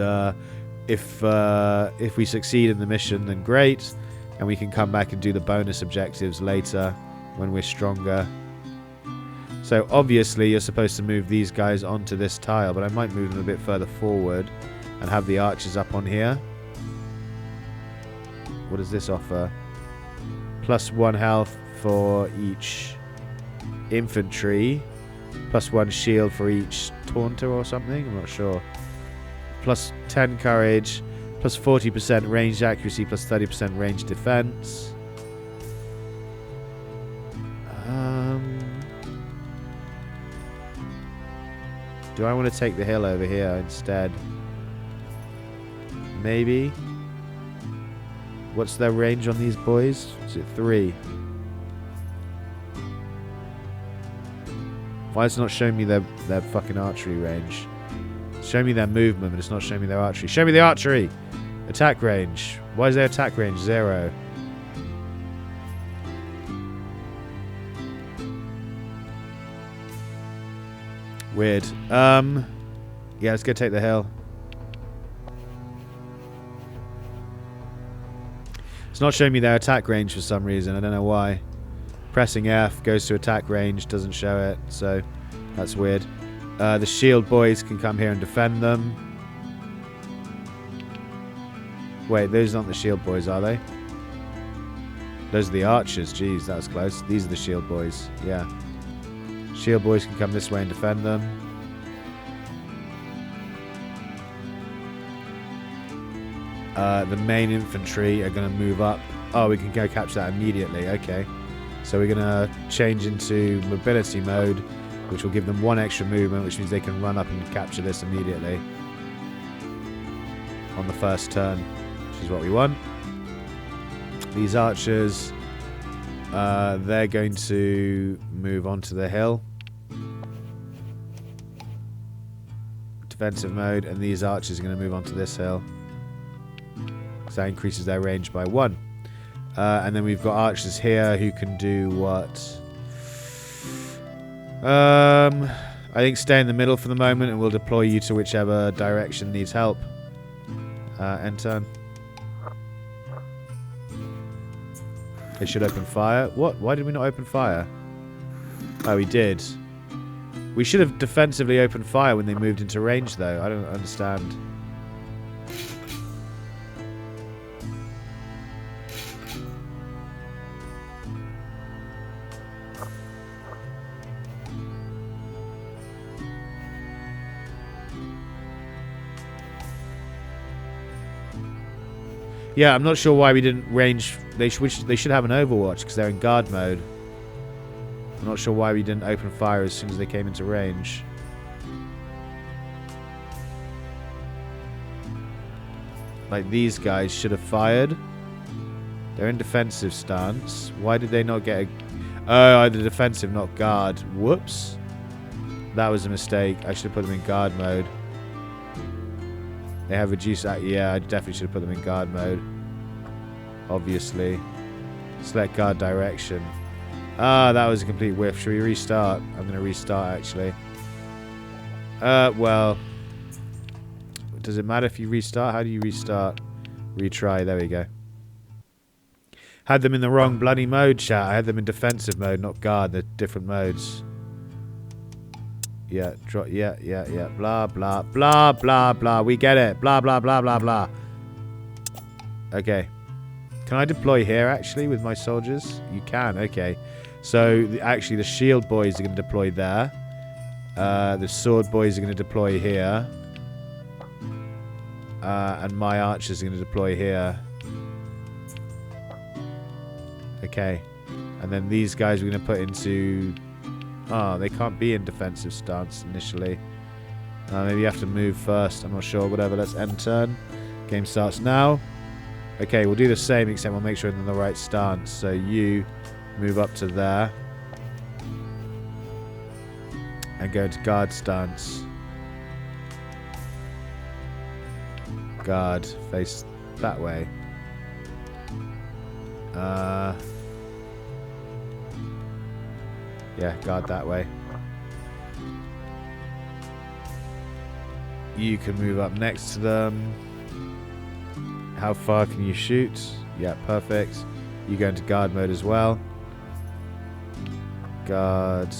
if we succeed in the mission, then great. And we can come back and do the bonus objectives later when we're stronger. So obviously you're supposed to move these guys onto this tile, but I might move them a bit further forward and have the archers up on here. What does this offer? +1 health, for each infantry, +1 shield for each taunter or something. I'm not sure. +10 courage, +40% range accuracy, +30% range defense. Do I want to take the hill over here instead? Maybe. What's their range on these boys? Is it 3? Why is it not showing me their fucking archery range? It's showing me their movement, but it's not showing me their archery. Show me the archery! Attack range. Why is their attack range 0? Weird. Yeah, let's go take the hill. It's not showing me their attack range for some reason. I don't know why. Pressing F goes to attack range, doesn't show it, so that's weird. The shield boys can come here and defend them. Wait, those aren't the shield boys, are they? Those are the archers. Jeez, that was close. These are the shield boys. Yeah. Shield boys can come this way and defend them. The main infantry are going to move up. Oh, we can go capture that immediately. Okay. So we're going to change into mobility mode, which will give them 1 extra movement, which means they can run up and capture this immediately on the first turn, which is what we want. These archers, they're going to move onto the hill. Defensive mode, and these archers are going to move onto this hill. So that increases their range by 1. And then we've got archers here who can do what? I think stay in the middle for the moment, and we'll deploy you to whichever direction needs help. End turn. They should open fire. What? Why did we not open fire? Oh, we did. We should have defensively opened fire when they moved into range, though. I don't understand. Yeah, I'm not sure why we didn't range. They should have an overwatch because they're in guard mode. I'm not sure why we didn't open fire as soon as they came into range. Like, these guys should have fired. They're in defensive stance. Why did they not get a... Oh, either defensive, not guard. Whoops. That was a mistake. I should have put them in guard mode. They have reduced that. Yeah, I definitely should have put them in guard mode. Obviously. Select guard direction. Ah, that was a complete whiff. Should we restart? I'm going to restart, actually. Well. Does it matter if you restart? How do you restart? Retry. There we go. Had them in the wrong bloody mode, chat. I had them in defensive mode, not guard. They're different modes. Yeah, yeah. Blah, blah, blah, blah, blah. We get it. Blah, blah, blah, blah, blah. Okay. Can I deploy here, actually, with my soldiers? You can. Okay. So, actually, the shield boys are going to deploy there. The sword boys are going to deploy here. And my archers are going to deploy here. Okay. And then these guys we're going to put into... Oh, they can't be in defensive stance initially. Maybe you have to move first. I'm not sure. Whatever. Let's end turn. Game starts now. Okay, we'll do the same, except we'll make sure they're in the right stance. So you move up to there. And go into guard stance. Guard. Face that way. Yeah, guard that way. You can move up next to them. How far can you shoot? Yeah, perfect. You go into guard mode as well. Guard.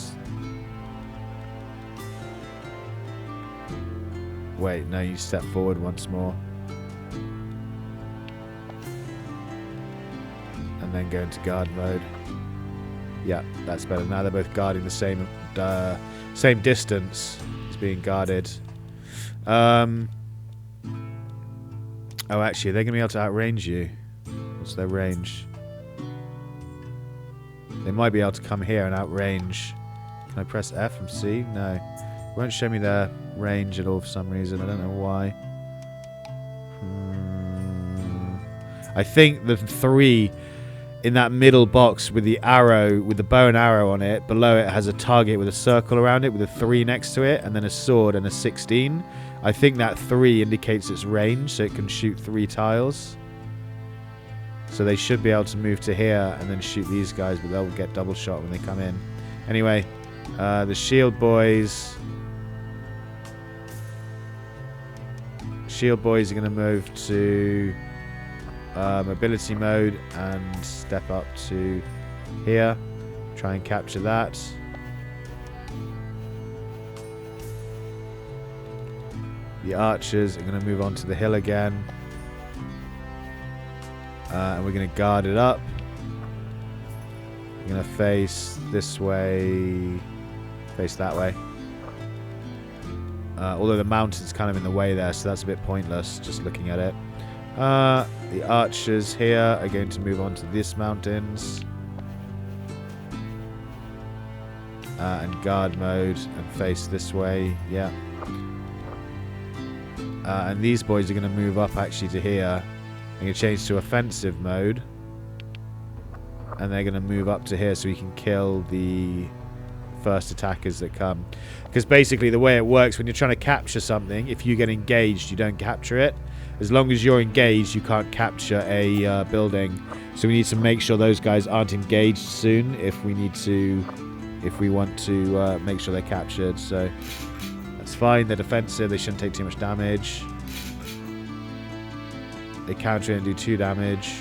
Wait, no, you step forward once more. And then go into guard mode. Yeah, that's better. Now they're both guarding the same distance. It's being guarded. Oh, actually, are they going to be able to outrange you? What's their range? They might be able to come here and outrange. Can I press F and C? No. It won't show me their range at all for some reason. I don't know why. I think the 3 in that middle box with the arrow, with the bow and arrow on it, below it has a target with a circle around it with a 3 next to it, and then a sword and a 16. I think that 3 indicates its range, so it can shoot 3 tiles. So they should be able to move to here and then shoot these guys, but they'll get double shot when they come in. Anyway, the shield boys... Shield boys are going to move to mobility mode and step up to here. Try and capture that. The archers are going to move on to the hill again. And we're going to guard it up. We're going to face this way, face that way. Although the mountain's kind of in the way there, so that's a bit pointless, just looking at it. The archers here are going to move on to these mountains. And guard mode and face this way, yeah. And these boys are going to move up actually to here. I'm going to change to offensive mode. And they're going to move up to here so we can kill the first attackers that come. Because basically the way it works when you're trying to capture something, if you get engaged, you don't capture it. As long as you're engaged, you can't capture a building. So we need to make sure those guys aren't engaged soon if we want to make sure they're captured. So that's fine. They're defensive. They shouldn't take too much damage. They counter it and do 2 damage.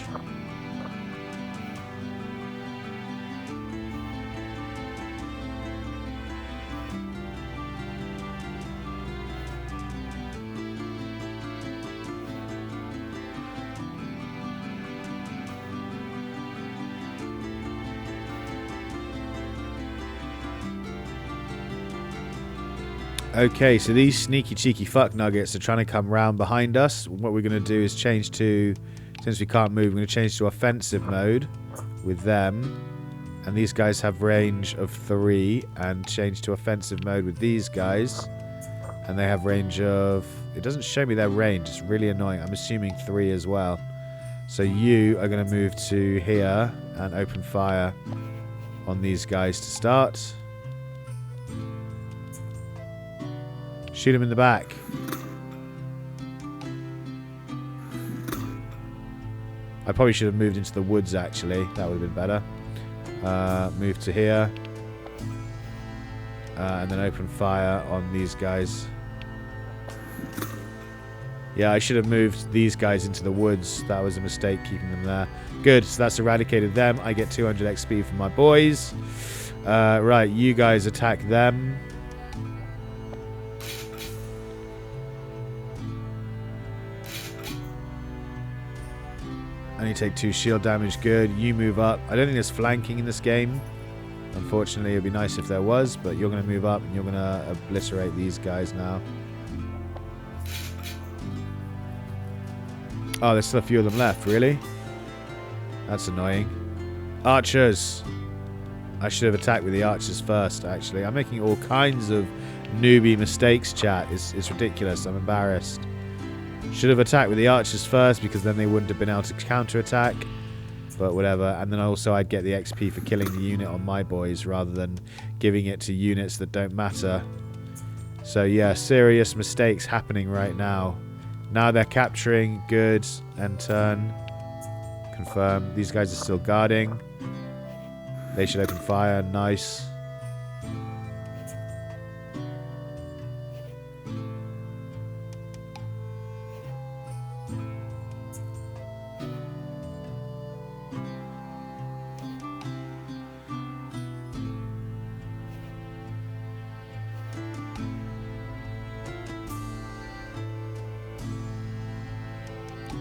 Okay, so these sneaky cheeky fuck nuggets are trying to come round behind us. What we're going to do is change to, since we can't move, we're going to change to offensive mode with them. And these guys have range of 3, and change to offensive mode with these guys. And they have range of, it doesn't show me their range, it's really annoying. I'm assuming 3 as well. So you are going to move to here and open fire on these guys to start. Shoot him in the back. I probably should have moved into the woods, actually. That would have been better. Move to here. And then open fire on these guys. Yeah, I should have moved these guys into the woods. That was a mistake, keeping them there. Good, so that's eradicated them. I get 200 XP from my boys. Right, you guys attack them. And you take 2 shield damage. Good. You move up. I don't think there's flanking in this game. Unfortunately, it would be nice if there was, but you're going to move up and you're going to obliterate these guys now. Oh, there's still a few of them left. Really? That's annoying. Archers. I should have attacked with the archers first, actually. I'm making all kinds of newbie mistakes, chat. It's ridiculous. I'm embarrassed. Should have attacked with the archers first, because then they wouldn't have been able to counter-attack. But whatever. And then also I'd get the XP for killing the unit on my boys, rather than giving it to units that don't matter. So yeah, serious mistakes happening right now. Now they're capturing. Good. End turn. Confirm. These guys are still guarding. They should open fire. Nice.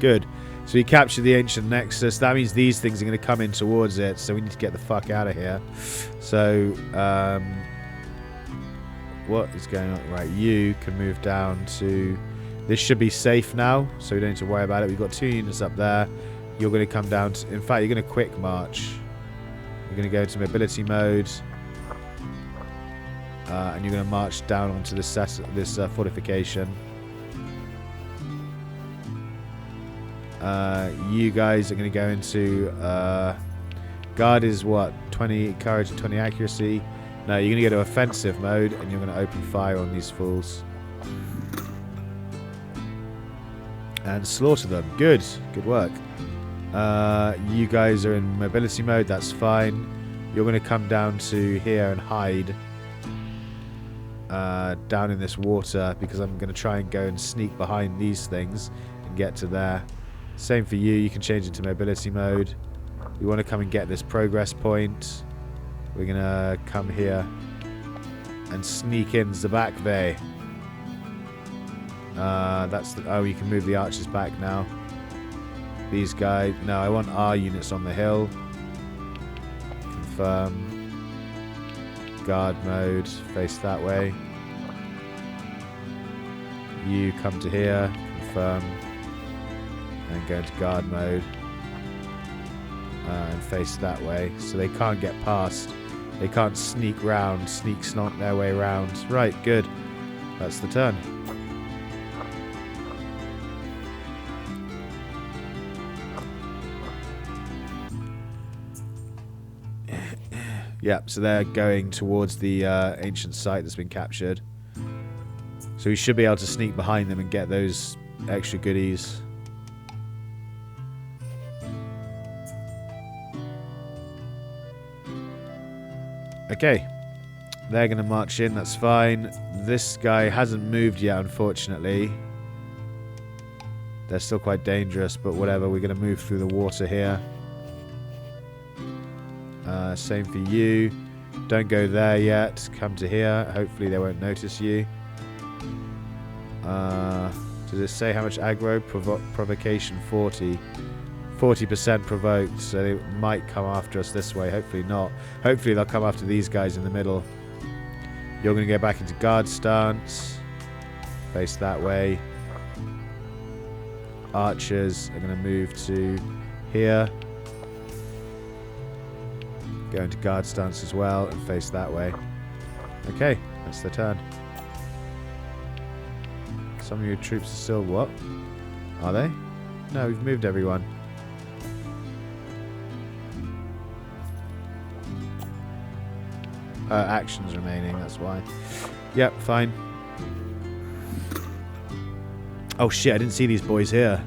Good. So we captured the ancient nexus. That means these things are going to come in towards it. So we need to get the fuck out of here. So, what is going on? Right, you can move down to... This should be safe now, so we don't need to worry about it. We've got 2 units up there. You're going to come down to... In fact, you're going to quick march. You're going to go into mobility mode. And you're going to march down onto this fortification. You guys are going to go into... guard is what? 20 courage and 20 accuracy. No, you're going to go to offensive mode, and you're going to open fire on these fools. And slaughter them. Good. Good work. You guys are in mobility mode. That's fine. You're going to come down to here and hide. Down in this water. Because I'm going to try and go and sneak behind these things. And get to there. Same for you. You can change into mobility mode. We want to come and get this progress point. We're going to come here. And sneak in the back bay. That's the, oh, you can move the archers back now. These guys. No, I want our units on the hill. Confirm. Guard mode. Face that way. You come to here. Confirm. And go into guard mode. And face that way. So they can't get past. They can't sneak round. Sneak snot their way round. Right, good. That's the turn. Yep, so they're going towards the ancient site that's been captured. So we should be able to sneak behind them and get those extra goodies. Okay. They're going to march in, that's fine. This guy hasn't moved yet, unfortunately. They're still quite dangerous, but whatever. We're going to move through the water here. Same for you. Don't go there yet. Come to here. Hopefully they won't notice you. Does it say how much aggro? Provocation 40. 40% provoked, so they might come after us this way. Hopefully not. Hopefully they'll come after these guys in the middle. You're going to go back into guard stance. Face that way. Archers are going to move to here. Go into guard stance as well and face that way. Okay, that's the turn. Some of your troops are still what? Are they? No, we've moved everyone. Actions remaining, that's why. Yep, fine. Oh shit, I didn't see these boys here.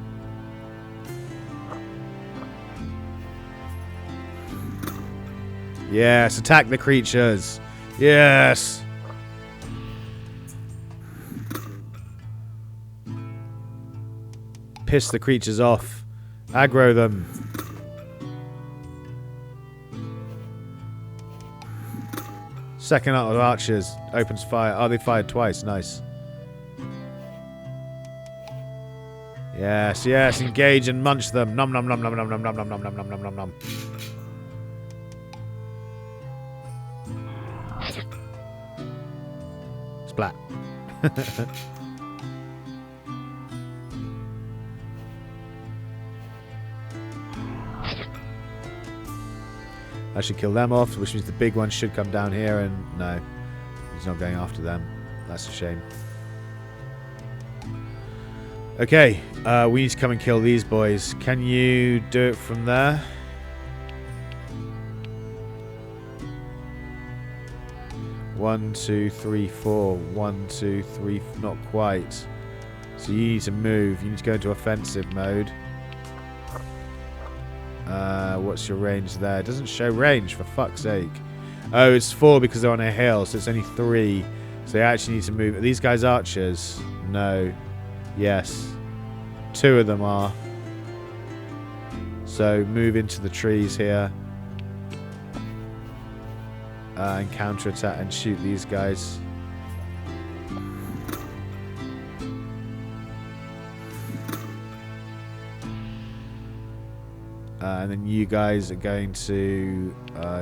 Yes, attack the creatures. Yes. Piss the creatures off. Aggro them. Second out of archers. Opens fire. Oh, they fired twice. Nice. Yes, yes. Engage and munch them. Nom nom nom nom nom nom nom nom nom nom nom nom nom nom. Splat. I should kill them off, which means the big one should come down here, and no, he's not going after them. That's a shame. Okay, we need to come and kill these boys. Can you do it from there? One, two, three, four. 1, 2, 3. Not quite. So you need to move. You need to go into offensive mode. What's your range there? It doesn't show range, for fuck's sake. Oh, it's 4 because they're on a hill, so it's only 3. So they actually need to move. Are these guys archers? No. Yes. 2 of them are. So move into the trees here. And counter-attack and shoot these guys. And then you guys are going to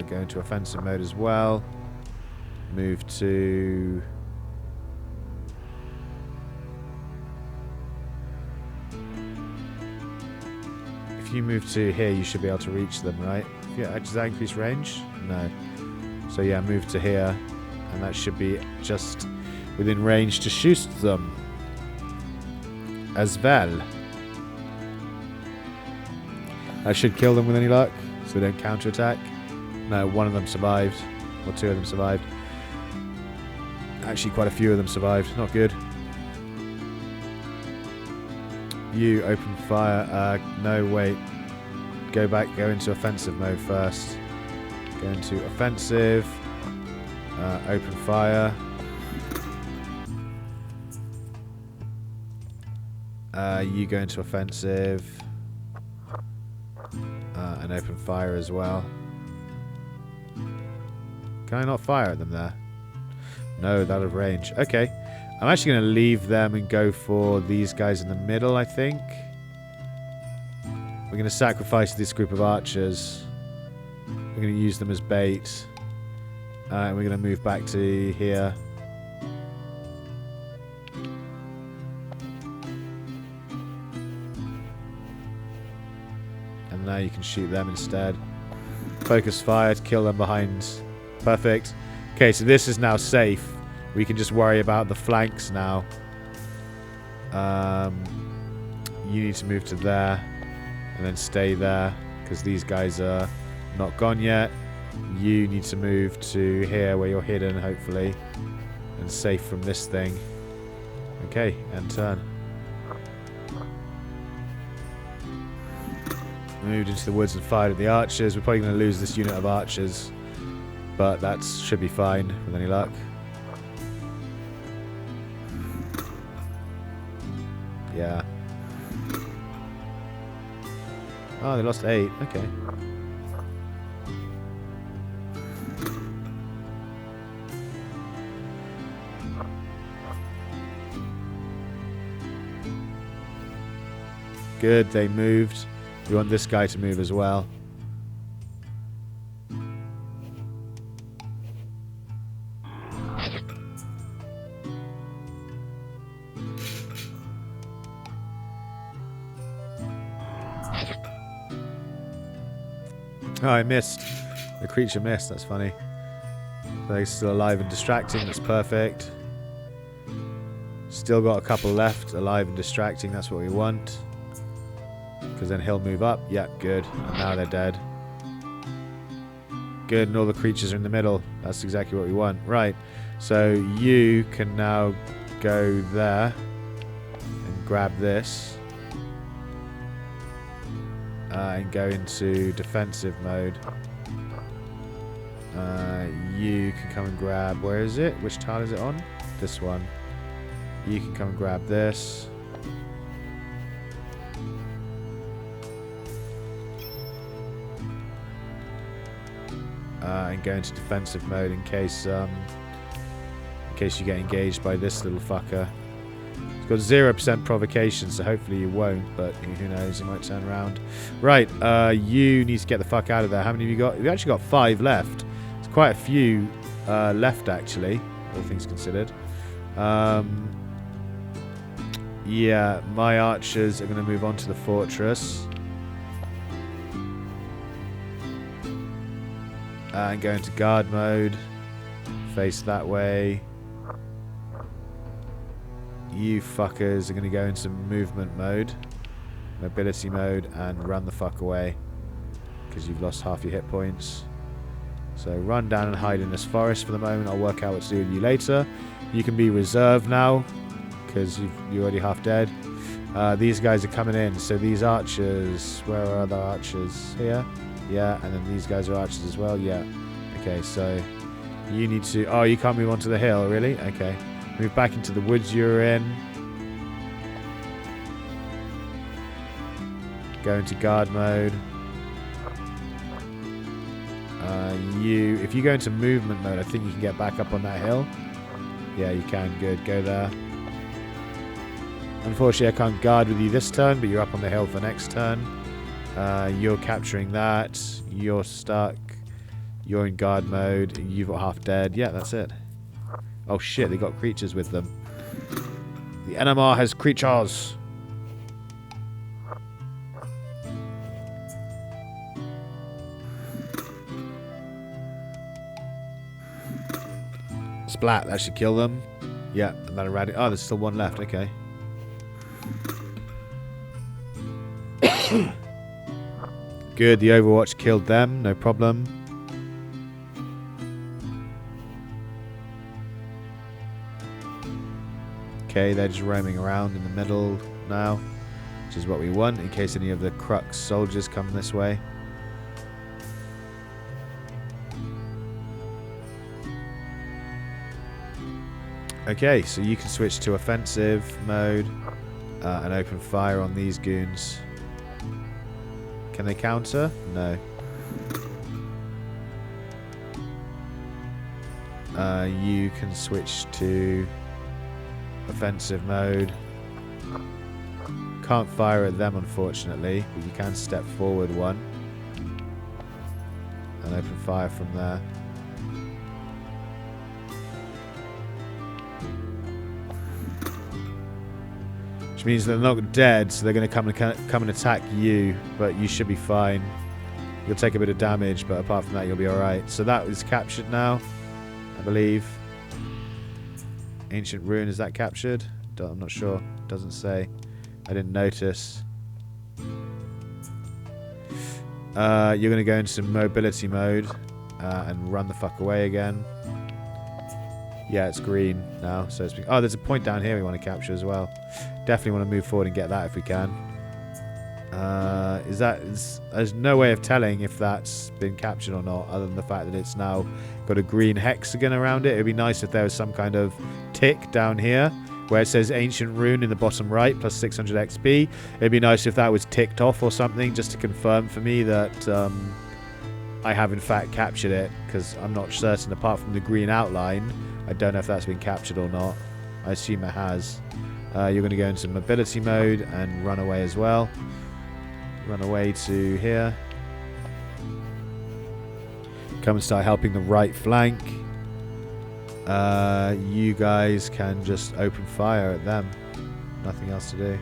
go into offensive mode as well. Move to... If you move to here, you should be able to reach them, right? Yeah, does that increase range? No. So yeah, move to here, and that should be just within range to shoot them as well. I should kill them with any luck, so they don't counterattack. No, one of them survived, or two of them survived. Actually, quite a few of them survived. Not good. You open fire. No, wait. Go back. Go into offensive mode first. Go into offensive. Open fire. You go into offensive. And open fire as well. Can I not fire at them there? No, that of range. Okay. I'm actually going to leave them and go for these guys in the middle, I think. We're going to sacrifice this group of archers. We're going to use them as bait. And we're going to move back to here. And now you can shoot them instead. Focus fire to kill them behind. Perfect. Okay, so this is now safe. We can just worry about the flanks now. You need to move to there. And then stay there. Because these guys are not gone yet. You need to move to here where you're hidden, hopefully. And safe from this thing. Okay, and turn. Moved into the woods and fired at the archers. We're probably going to lose this unit of archers. But that should be fine with any luck. Yeah. Oh, they lost 8. Okay. Good, they moved. We want this guy to move as well. Oh, I missed. The creature missed. That's funny. They're still alive and distracting. That's perfect. Still got a couple left. Alive and distracting. That's what we want. Because then he'll move up. Yeah, good. And now they're dead. Good. And all the creatures are in the middle. That's exactly what we want. Right. So you can now go there and grab this. And go into defensive mode. You can come and grab... Where is it? Which tile is it on? This one. You can come and grab this. And go into defensive mode in case you get engaged by this little fucker. Got 0% provocation, so hopefully you won't, but who knows, he might turn around. Right, you need to get the fuck out of there. How many have you got? We've actually got 5 left. It's quite a few left, actually, all things considered. Yeah, my archers are going to move on to the fortress. And go into guard mode. Face that way. You fuckers are going to go into movement mode, mobility mode, and run the fuck away. Because you've lost half your hit points. So run down and hide in this forest for the moment. I'll work out what to do with you later. You can be reserved now, because you're already half dead. These guys are coming in. So these archers, where are other archers? Here? Yeah, and then these guys are archers as well. Yeah. Okay, so you need to... Oh, you can't move onto the hill, really? Okay. Move back into the woods you're in. Go into guard mode. If you go into movement mode, I think you can get back up on that hill. Yeah, you can. Good. Go there. Unfortunately, I can't guard with you this turn, but you're up on the hill for next turn. You're capturing that. You're stuck. You're in guard mode. You've got half dead. Yeah, that's it. Oh shit, they got creatures with them. The NMR has creatures. Splat, that should kill them. Yeah, and that eradicate. Oh, there's still one left. Okay. Good, the Overwatch killed them. No problem. Okay, they're just roaming around in the middle now, which is what we want in case any of the Crux soldiers come this way. Okay, so you can switch to offensive mode and open fire on these goons. Can they counter? No. You can switch to offensive mode. Can't fire at them, unfortunately, but you can step forward one and open fire from there. Which means they're not dead, so they're going to come and attack you, but you should be fine. You'll take a bit of damage, but apart from that, you'll be alright. So that is captured now, I believe. Ancient Ruin, is that captured? I'm not sure. Doesn't say. I didn't notice. You're going to go into mobility mode and run the fuck away again. Yeah, it's green now. So it's oh, there's a point down here we want to capture as well. Definitely want to move forward and get that if we can. There's no way of telling if that's been captured or not, other than the fact that it's now got a green hexagon around it. It'd be nice if there was some kind of tick down here where it says Ancient Rune in the bottom right, plus 600 XP. It'd be nice if that was ticked off or something, just to confirm for me that I have in fact captured it, because I'm not certain. Apart from the green outline, I don't know if that's been captured or not. I assume it has. You're going to go into mobility mode and run away as well. Run away to here. Come and start helping the right flank. You guys can just open fire at them. Nothing else to do.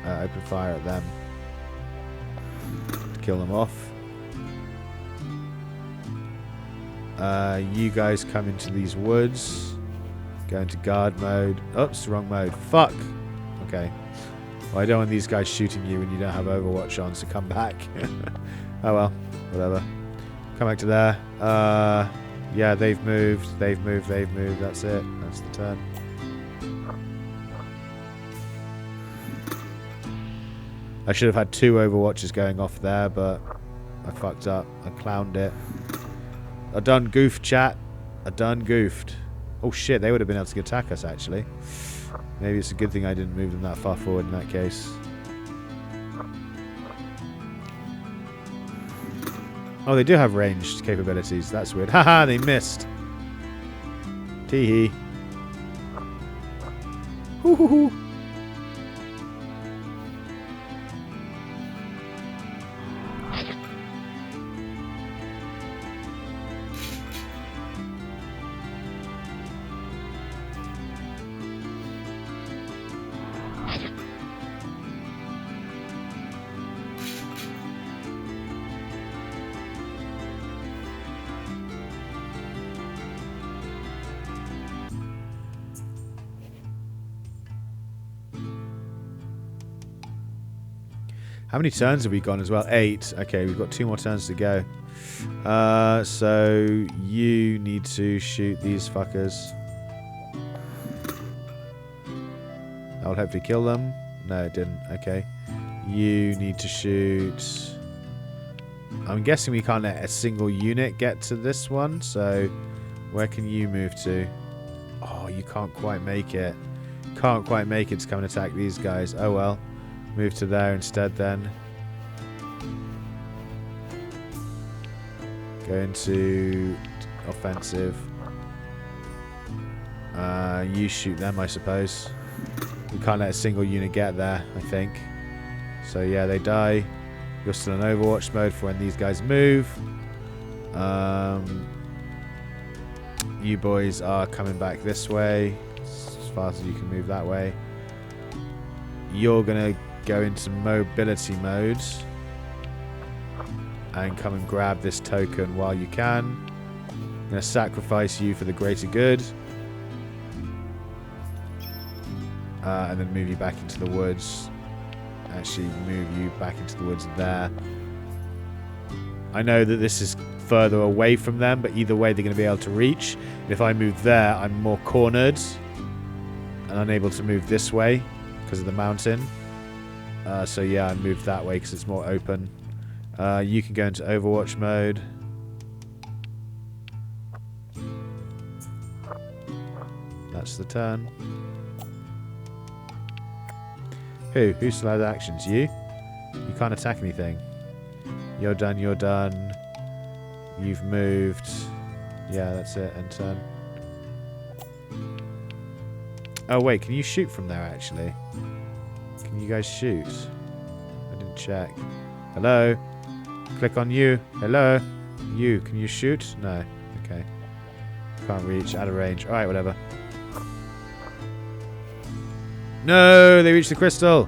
Open fire at them. To kill them off. You guys come into these woods. Go into guard mode. Oops, wrong mode. Fuck. Okay. Well, I don't want these guys shooting you when you don't have Overwatch on, so come back. Oh well, whatever. Come back to there. Yeah, they've moved. They've moved. That's it. That's the turn. I should have had 2 Overwatches going off there, but I fucked up. I clowned it. I done goofed, chat. I done goofed. Oh shit, they would have been able to attack us, actually. Maybe it's a good thing I didn't move them that far forward in that case. Oh, they do have ranged capabilities. That's weird. Haha, they missed. Tee-hee. Hoo-hoo-hoo. How many turns have we gone as well? 8. Okay, we've got 2 more turns to go. So you need to shoot these fuckers. That'll hopefully kill them. No, it didn't. Okay. You need to shoot... I'm guessing we can't let a single unit get to this one, so where can you move to? Oh, you can't quite make it. Can't quite make it to come and attack these guys. Oh well. Move to there instead then. Go into offensive. You shoot them, I suppose. We can't let a single unit get there, I think. So yeah, they die. You're still in Overwatch mode for when these guys move. You boys are coming back this way as fast as you can move that way. You're going to go into mobility mode and come and grab this token while you can. I'm going to sacrifice you for the greater good. And then move you back into the woods. Actually move you back into the woods there. I know that this is further away from them, but either way they're going to be able to reach. And if I move there, I'm more cornered and unable to move this way because of the mountain. So yeah, I moved that way because it's more open. You can go into Overwatch mode. That's the turn. Who still has actions? You? You can't attack anything. You're done, you're done. You've moved. Yeah, that's it. End turn. Oh, wait. Can you shoot from there, actually? Can you guys shoot? I didn't check. Hello? Click on you. Hello? You. Can you shoot? No. Okay. Can't reach. Out of range. Alright, whatever. No! They reached the crystal!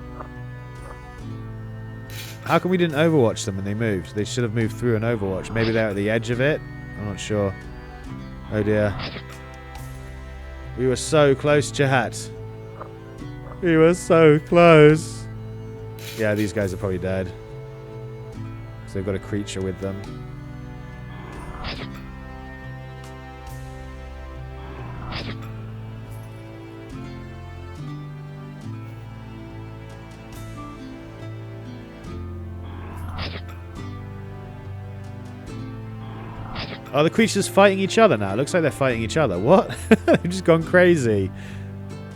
How come we didn't overwatch them when they moved? They should have moved through an overwatch. Maybe they're at the edge of it? I'm not sure. Oh dear. We were so close, chat. We were so close. Yeah, these guys are probably dead. So they've got a creature with them. Oh, the creature's fighting each other now. It looks like they're fighting each other. What? They've just gone crazy.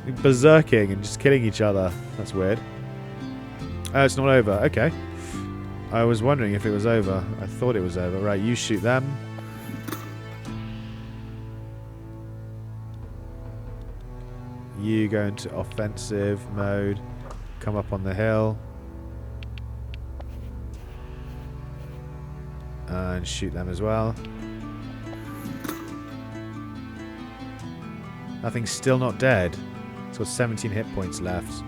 Berserking and just killing each other. That's weird. Oh, it's not over. Okay. I was wondering if it was over. I thought it was over. Right, you shoot them. You go into offensive mode. Come up on the hill. And shoot them as well. Nothing's still not dead. It's got 17 hit points left.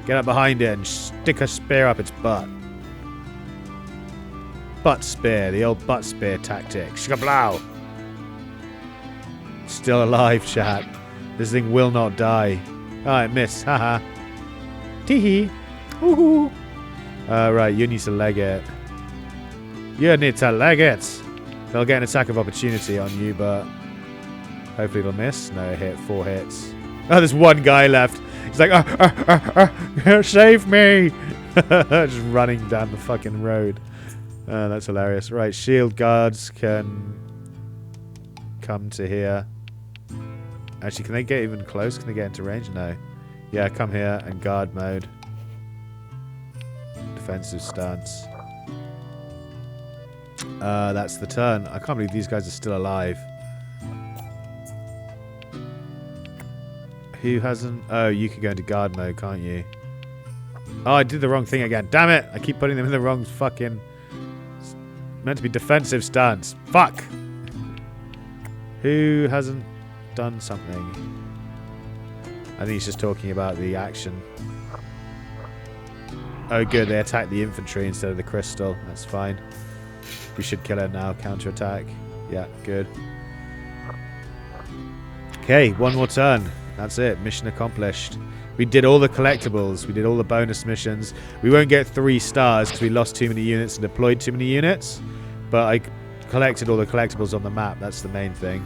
Get up behind it and stick a spear up its butt. Butt spear. The old butt spear tactic. Shkablow. Still alive, chat. This thing will not die. Oh, it missed. Haha. Teehee. Woohoo. Right, you need to leg it. You need to leg it. They'll get an attack of opportunity on you, but hopefully it'll miss. No, it hit. 4 hits. Oh, there's one guy left. He's like, save me. Just running down the fucking road. That's hilarious. Right, shield guards can come to here. Actually, can they get even close? Can they get into range? No. Yeah, come here and guard mode. Defensive stance. That's the turn. I can't believe these guys are still alive. Who hasn't? Oh, you can go into guard mode, can't you? Oh, I did the wrong thing again. Damn it! I keep putting them in the wrong fucking... It's meant to be defensive stance. Fuck! Who hasn't done something? I think he's just talking about the action. Oh, good. They attacked the infantry instead of the crystal. That's fine. We should kill it now. Counterattack. Yeah, good. Okay, one more turn. That's it. Mission accomplished. We did all the collectibles. We did all the bonus missions. We won't get 3 stars because we lost too many units and deployed too many units. But I collected all the collectibles on the map. That's the main thing.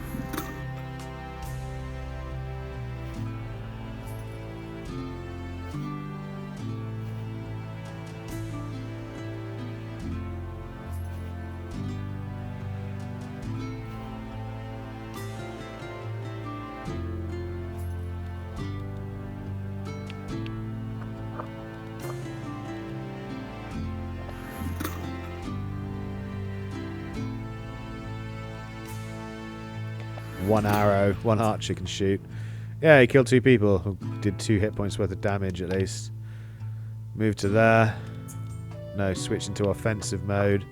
One arrow, one archer can shoot. Yeah, he killed 2 people who did 2 hit points worth of damage at least. Move to there. No, switch into offensive mode.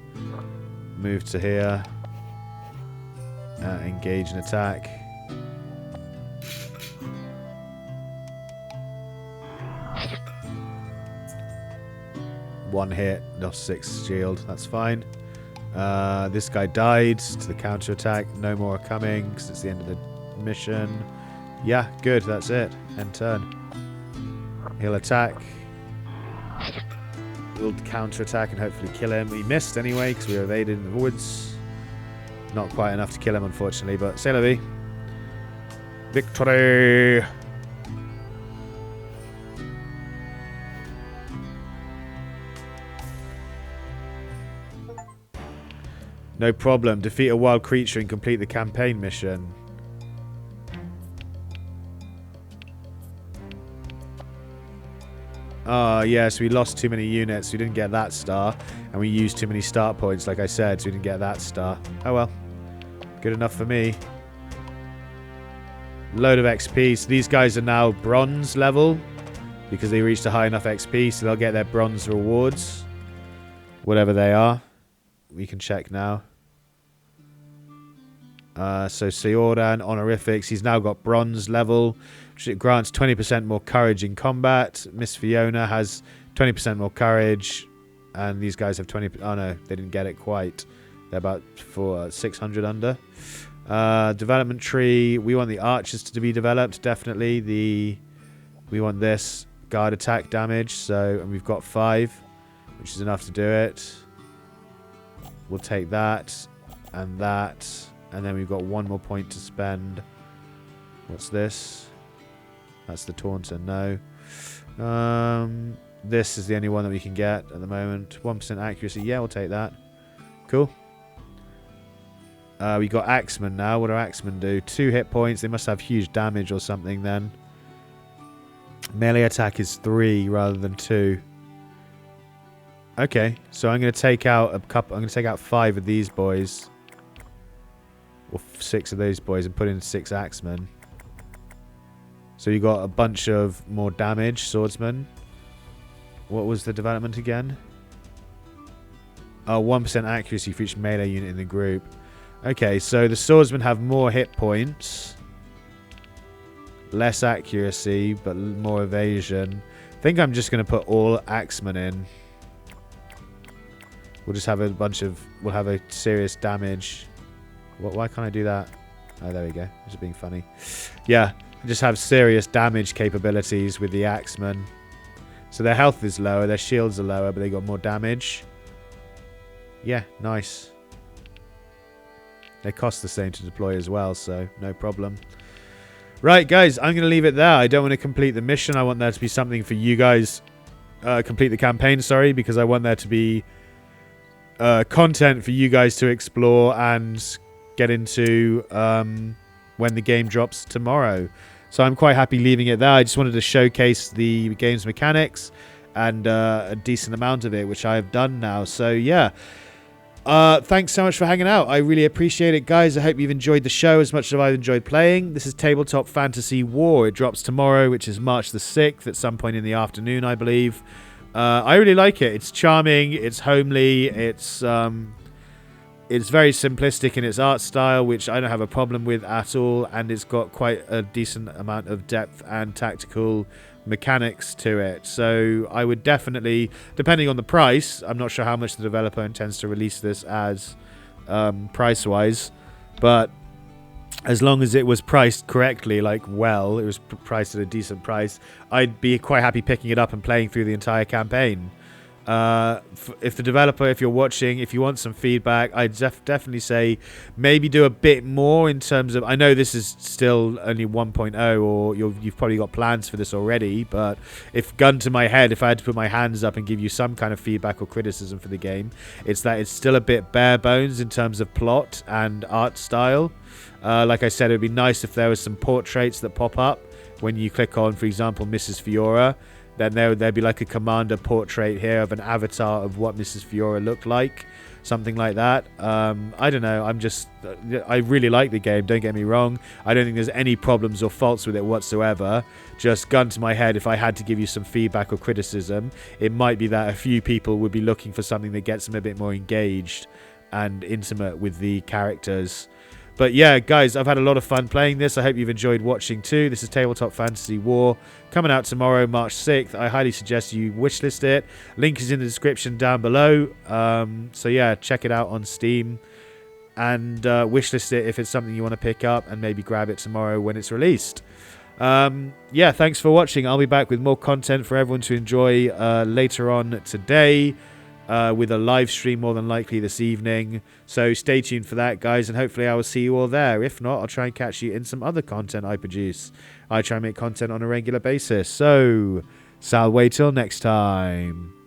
Move to here. Engage and attack. One hit, lost 6 shield. That's fine. This guy died to the counter attack. No more are coming because it's the end of the mission. Yeah, good. That's it. End turn. He'll attack. We'll counter attack and hopefully kill him. We missed anyway because we were evaded in the woods. Not quite enough to kill him, unfortunately, but c'est la vie. Victory! No problem. Defeat a wild creature and complete the campaign mission. Oh, yes, we lost too many units. We didn't get that star. And we used too many start points, like I said, so we didn't get that star. Oh, well. Good enough for me. Load of XP. So these guys are now bronze level because they reached a high enough XP, so they'll get their bronze rewards. Whatever they are. We can check now. So Seoran, honorifics. He's now got bronze level, which grants 20% more courage in combat. Miss Fiona has 20% more courage. And these guys have 20... Oh, no. They didn't get it quite. They're about 600 under. Development tree. We want the archers to be developed, definitely. We want this. Guard attack damage. And we've got 5, which is enough to do it. We'll take that. And that. And then we've got 1 more point to spend. What's this? That's the Taunter. No. This is the only one that we can get at the moment. 1% accuracy. Yeah, we'll take that. Cool. We got Axemen now. What do Axemen do? 2 hit points. They must have huge damage or something then. Melee attack is 3 rather than 2. Okay, so I'm going to take out a couple. I'm going to take out 5 of these boys, or 6 of those boys, and put in 6 Axemen. So you got a bunch of more damage, swordsmen. What was the development again? Oh, 1% accuracy for each melee unit in the group. Okay, so the swordsmen have more hit points, less accuracy, but more evasion. I think I'm just going to put all Axemen in. We'll just have a bunch of... We'll have a serious damage. Why can't I do that? Oh, there we go. Just being funny. Yeah, just have serious damage capabilities with the Axemen. So their health is lower, their shields are lower, but they got more damage. Yeah, nice. They cost the same to deploy as well, so no problem. Right, guys, I'm going to leave it there. I don't want to complete the mission. I want there to be something for you guys. Complete the campaign, sorry, because I want there to be content for you guys to explore and get into when the game drops tomorrow. So I'm quite happy leaving it there. I just wanted to showcase the game's mechanics and a decent amount of it, which I have done now. So, yeah. Thanks so much for hanging out. I really appreciate it, guys. I hope you've enjoyed the show as much as I've enjoyed playing. This is Tabletop Fantasy War. It drops tomorrow, which is March the 6th at some point in the afternoon, I believe. I really like it. It's charming. It's homely. It's very simplistic in its art style, which I don't have a problem with at all. And it's got quite a decent amount of depth and tactical mechanics to it. So I would definitely, depending on the price, I'm not sure how much the developer intends to release this as price-wise, but as long as it was priced correctly, like, well, it was priced at a decent price, I'd be quite happy picking it up and playing through the entire campaign. If the developer, if you're watching, if you want some feedback, I'd definitely say maybe do a bit more in terms of, I know this is still only 1.0, or you've probably got plans for this already, but if gun to my head, if I had to put my hands up and give you some kind of feedback or criticism for the game, it's that it's still a bit bare bones in terms of plot and art style. Like I said, it would be nice if there was some portraits that pop up when you click on, for example, Mrs. Fiora. Then there'd be like a commander portrait here of an avatar of what Mrs. Fiora looked like. something like that. I don't know. I really like the game. Don't get me wrong. I don't think there's any problems or faults with it whatsoever. Just gun to my head, if I had to give you some feedback or criticism, it might be that a few people would be looking for something that gets them a bit more engaged and intimate with the characters. But yeah, guys, I've had a lot of fun playing this. I hope you've enjoyed watching too. This is Tabletop Fantasy War, coming out tomorrow, March 6th. I highly suggest you wishlist it. Link is in the description down below. So yeah, check it out on Steam and wishlist it if it's something you want to pick up, and maybe grab it tomorrow when it's released. Yeah, thanks for watching. I'll be back with more content for everyone to enjoy later on today. With a live stream more than likely this evening. So stay tuned for that, guys, and hopefully I will see you all there. If not, I'll try and catch you in some other content I produce. I try and make content on a regular basis. So, Sal, wait till next time.